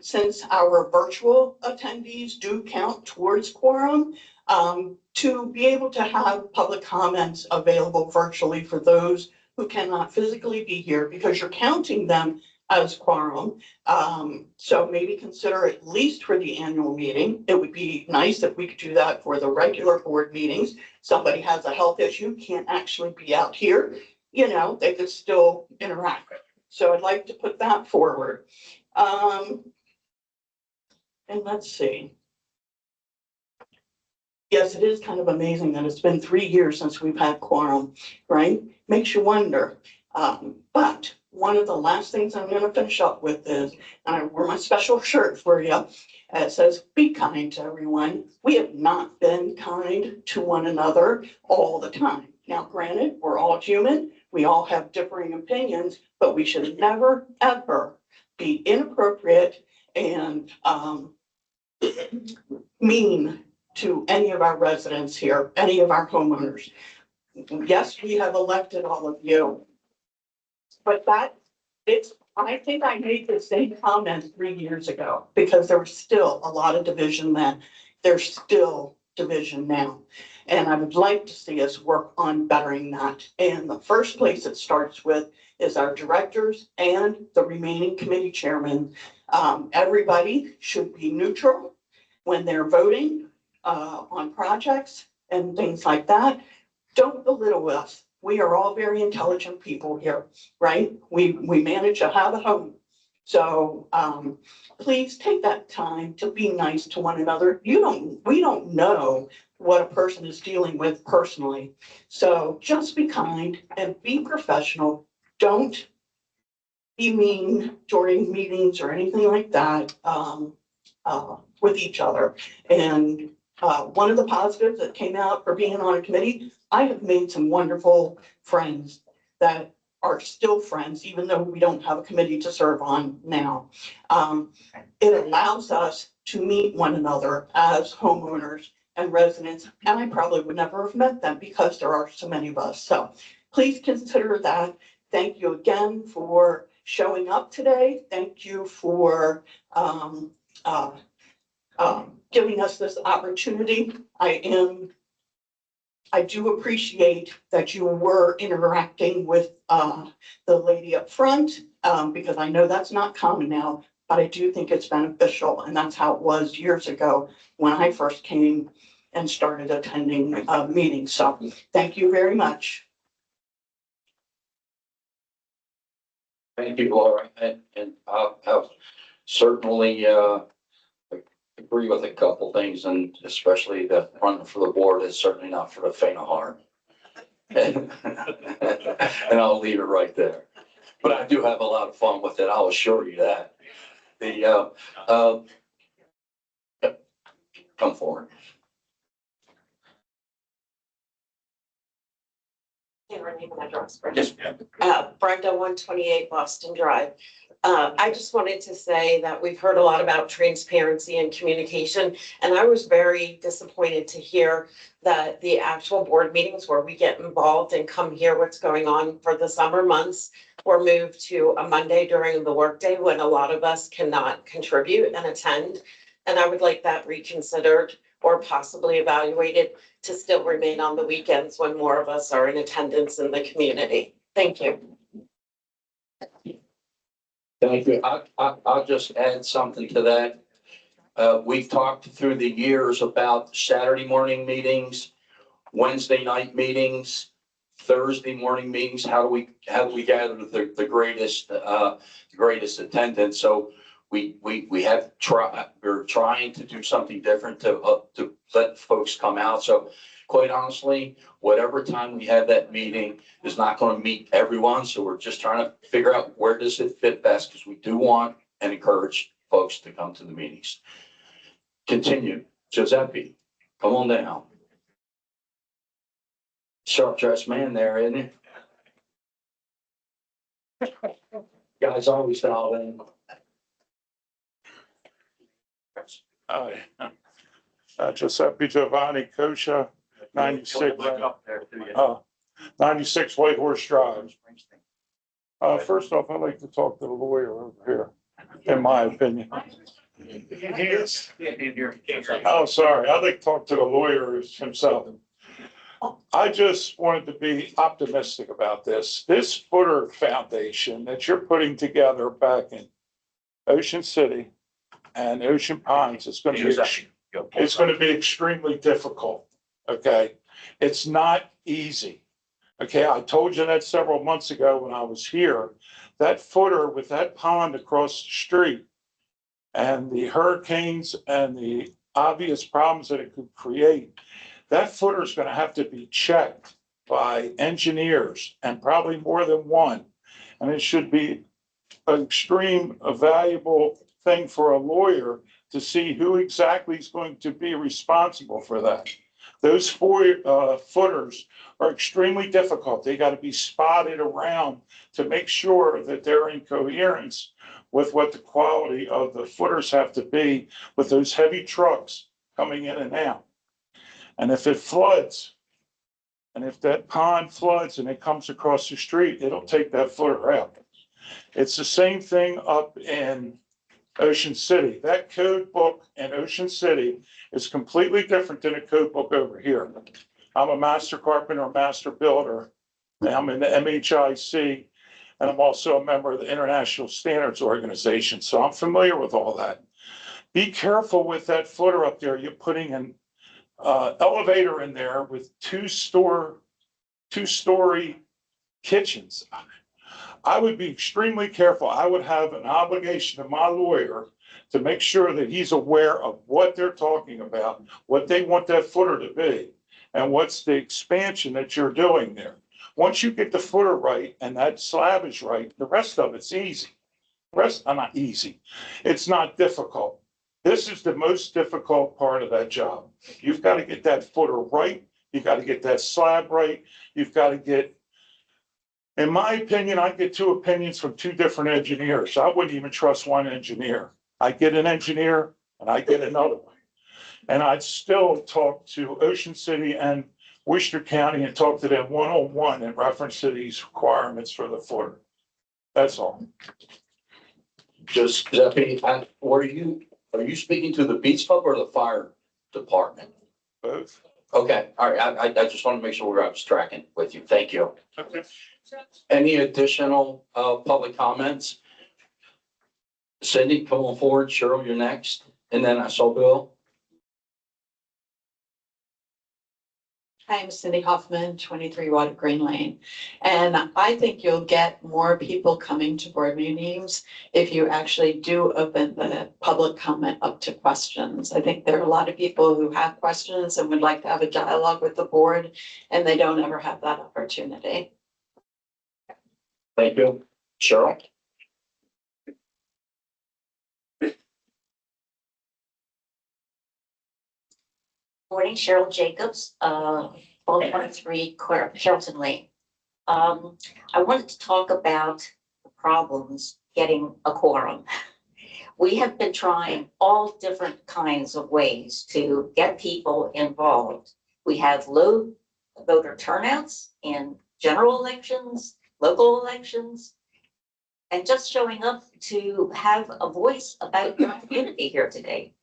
L: since our virtual attendees do count towards quorum, to be able to have public comments available virtually for those who cannot physically be here because you're counting them as quorum. So maybe consider at least for the annual meeting. It would be nice if we could do that for the regular board meetings. Somebody has a health issue, can't actually be out here, you know, they could still interact. So I'd like to put that forward. And let's see. Yes, it is kind of amazing that it's been 3 years since we've had quorum, right? Makes you wonder. But one of the last things I'm gonna finish up with is, and I wore my special shirt for you. It says, be kind to everyone. We have not been kind to one another all the time. Now, granted, we're all human. We all have differing opinions, but we should never, ever be inappropriate and mean to any of our residents here, any of our homeowners. Yes, we have elected all of you. But I think I made the same comment 3 years ago because there was still a lot of division then. There's still division now. And I would like to see us work on bettering that. And the first place it starts with is our directors and the remaining committee chairmen. Everybody should be neutral when they're voting on projects and things like that. Don't belittle us. We are all very intelligent people here, right? We manage to have a home. So please take that time to be nice to one another. We don't know what a person is dealing with personally. So just be kind and be professional. Don't be mean during meetings or anything like that with each other. And one of the positives that came out for being on a committee, I have made some wonderful friends that are still friends, even though we don't have a committee to serve on now. It allows us to meet one another as homeowners and residents, and I probably would never have met them because there are so many of us. So please consider that. Thank you again for showing up today. Thank you for giving us this opportunity. I do appreciate that you were interacting with the lady up front because I know that's not common now, but I do think it's beneficial, and that's how it was years ago when I first came and started attending meetings. So thank you very much.
A: Thank you, Laura, and I'll certainly agree with a couple things, and especially that running for the board is certainly not for the faint of heart. And I'll leave it right there. But I do have a lot of fun with it, I'll assure you that. Come forward.
M: Yes. Brenda, 128 Boston Drive. I just wanted to say that we've heard a lot about transparency and communication, and I was very disappointed to hear that the actual board meetings where we get involved and come hear what's going on for the summer months were moved to a Monday during the workday when a lot of us cannot contribute and attend. And I would like that reconsidered or possibly evaluated to still remain on the weekends when more of us are in attendance in the community. Thank you.
A: Thank you. I'll just add something to that. We've talked through the years about Saturday morning meetings Wednesday night meetings, Thursday morning meetings, how do we gather the greatest attendance? So we're trying to do something different to let folks come out. So quite honestly, whatever time we have that meeting is not going to meet everyone. So we're just trying to figure out where does it fit best, because we do want and encourage folks to come to the meetings. Continue. Giuseppe, come on down. Sharp dressed man there, isn't he? Guys always dial in.
N: Hi, Giuseppe Giovanni, Kosha, 96, 96 White Horse Drive. First off, I'd like to talk to the lawyer over here, in my opinion. Oh, sorry, I'd like to talk to the lawyer himself. I just wanted to be optimistic about this. This footer foundation that you're putting together back in Ocean City and Ocean Pines is going to be extremely difficult. Okay, it's not easy. Okay, I told you that several months ago when I was here. That footer with that pond across the street and the hurricanes and the obvious problems that it could create, that footer is going to have to be checked by engineers, and probably more than one. And it should be an extreme, a valuable thing for a lawyer to see who exactly is going to be responsible for that. Those footers are extremely difficult. They got to be spotted around to make sure that they're in coherence with what the quality of the footers have to be with those heavy trucks coming in and out. And if it floods, and if that pond floods and it comes across the street, it'll take that footer out. It's the same thing up in Ocean City. That code book in Ocean City is completely different than a code book over here. I'm a master carpenter, master builder. I'm in the MHIC, and I'm also a member of the International Standards Organization. So I'm familiar with all that. Be careful with that footer up there. You're putting an elevator in there with two-story kitchens. I would be extremely careful. I would have an obligation to my lawyer to make sure that he's aware of what they're talking about, what they want that footer to be, and what's the expansion that you're doing there. Once you get the footer right and that slab is right, the rest of it's easy. Not easy. It's not difficult. This is the most difficult part of that job. You've got to get that footer right. You've got to get that slab right. You've got to get, in my opinion, I get two opinions from two different engineers. I wouldn't even trust one engineer. I get an engineer and I get another one. And I'd still talk to Ocean City and Worcester County and talk to them one-on-one in reference to these requirements for the footer. That's all.
A: Just, Giuseppe, are you speaking to the Beach Club or the fire department?
N: Both.
A: Okay, all right. I just want to make sure I was tracking with you. Thank you.
N: Okay.
A: Any additional public comments? Cindy, come on forward. Cheryl, you're next. And then I saw Bill.
O: I'm Cindy Hoffman, 23 Water Green Lane. And I think you'll get more people coming to board meetings if you actually do open the public comment up to questions. I think there are a lot of people who have questions and would like to have a dialogue with the board, and they don't ever have that opportunity.
A: Thank you. Cheryl?
P: Morning, Cheryl Jacobs, 1223 Shelton Lane. I wanted to talk about the problems getting a quorum. We have been trying all different kinds of ways to get people involved. We have low voter turnouts in general elections, local elections, and just showing up to have a voice about your community here today.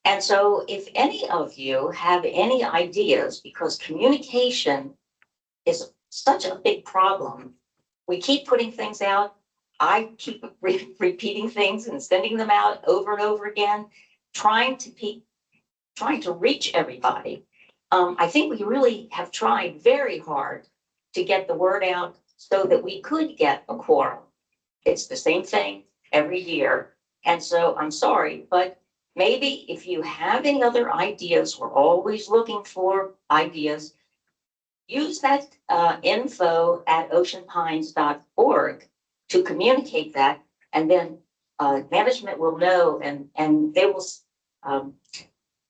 P: And so if any of you have any ideas, because communication is such a big problem, we keep putting things out. I keep repeating things and sending them out over and over again, trying to reach everybody. I think we really have tried very hard to get the word out so that we could get a quorum. It's the same thing every year. And so I'm sorry, but maybe if you have any other ideas, we're always looking for ideas. Use that info at oceanpines.org to communicate that, and then management will know, and they will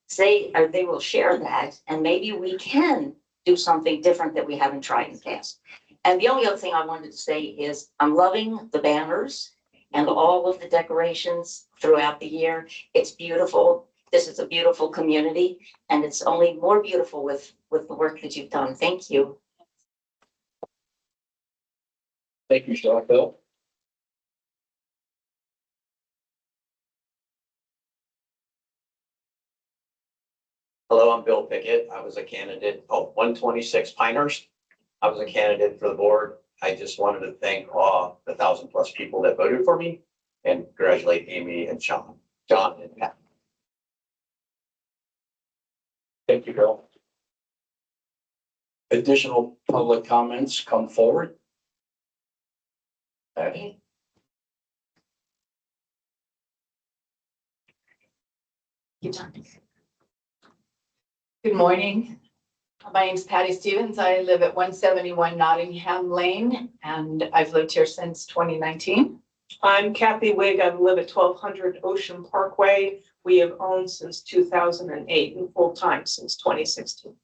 P: say, or they will share that, and maybe we can do something different that we haven't tried in the past. And the only other thing I wanted to say is I'm loving the banners and all of the decorations throughout the year. It's beautiful. This is a beautiful community, and it's only more beautiful with the work that you've done. Thank you.
A: Thank you, Sean. Bill? Hello, I'm Bill Pickett. I was a candidate, 126 Pinehurst. I was a candidate for the board. I just wanted to thank the 1,000+ people that voted for me and congratulate Amy and John and Pat. Thank you, Bill. Additional public comments come forward. Patty?
J: Good morning. My name's Patty Stevens. I live at 171 Nottingham Lane, and I've lived here since 2019.
B: I'm Kathy Wigg. I live at 1200 Ocean Parkway. We have owned since 2008 and full-time since 2016.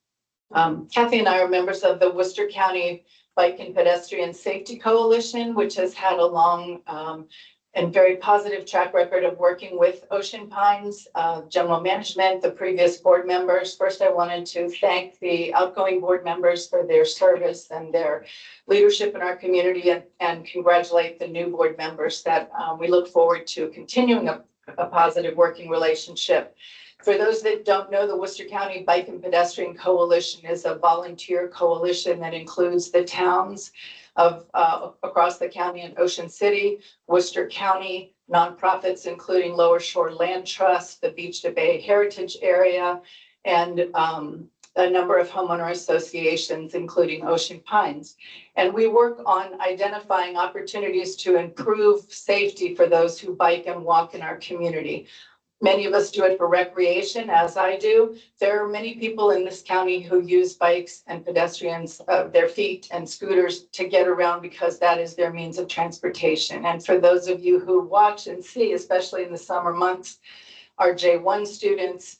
J: Kathy and I are members of the Worcester County Bike and Pedestrian Safety Coalition, which has had a long and very positive track record of working with Ocean Pines, general management, the previous board members. First, I wanted to thank the outgoing board members for their service and their leadership in our community, and congratulate the new board members that we look forward to continuing a positive working relationship. For those that don't know, the Worcester County Bike and Pedestrian Coalition is a volunteer coalition that includes the towns of across the county and Ocean City, Worcester County, nonprofits including Lower Shore Land Trust, the Beach to Bay Heritage Area, and a number of homeowner associations, including Ocean Pines. And we work on identifying opportunities to improve safety for those who bike and walk in our community. Many of us do it for recreation, as I do. There are many people in this county who use bikes and pedestrians, their feet and scooters to get around because that is their means of transportation. And for those of you who watch and see, especially in the summer months, our J1 students,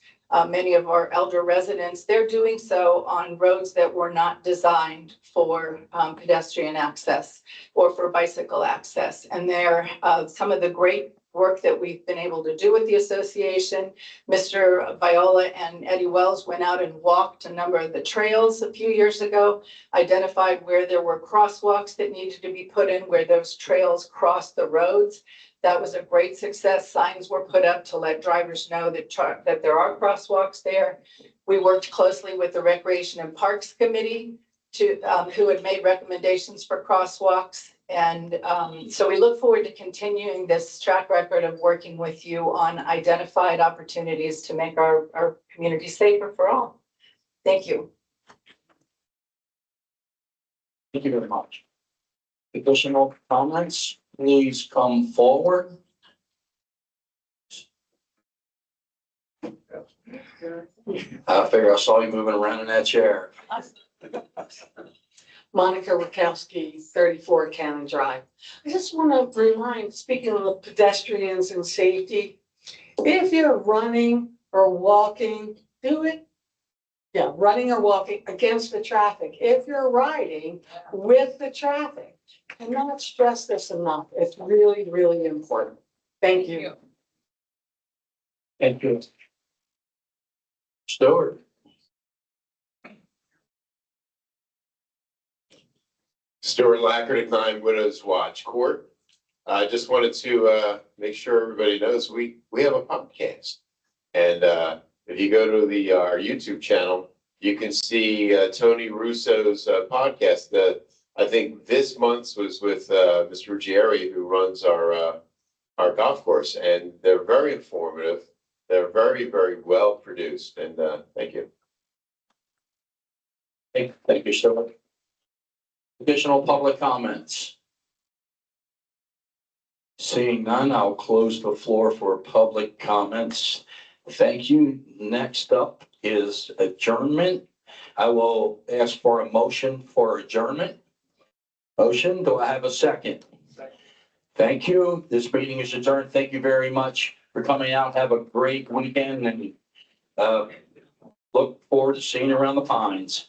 J: many of our elder residents, they're doing so on roads that were not designed for pedestrian access or for bicycle access. And they're some of the great work that we've been able to do with the association. Mr. Viola and Eddie Wells went out and walked a number of the trails a few years ago, identified where there were crosswalks that needed to be put in, where those trails crossed the roads. That was a great success. Signs were put up to let drivers know that there are crosswalks there. We worked closely with the Recreation and Parks Committee who had made recommendations for crosswalks. And so we look forward to continuing this track record of working with you on identified opportunities to make our community safer for all. Thank you.
A: Thank you very much. Additional comments, please come forward. I figure I saw you moving around in that chair.
Q: Monica Rakowski, 34 Cannon Drive. I just want to remind, speaking of pedestrians and safety, if you're running or walking, do it. Yeah, running or walking against the traffic. If you're riding with the traffic, cannot stress this enough. It's really, really important. Thank you.
A: Thank you. Stewart.
R: Stuart Lackerty, 9 Widows Watch Court. I just wanted to make sure everybody knows we have a podcast. And if you go to our YouTube channel, you can see Tony Russo's podcast. I think this month's was with Mr. Ruggieri, who runs our golf course, and they're very informative. They're very, very well produced, and thank you.
A: Thank you, Stuart. Additional public comments? Seeing none, I'll close the floor for public comments. Thank you. Next up is adjournment. I will ask for a motion for adjournment. Motion, do I have a second? Thank you. This meeting is adjourned. Thank you very much for coming out. Have a great weekend and look forward to seeing you around the pines.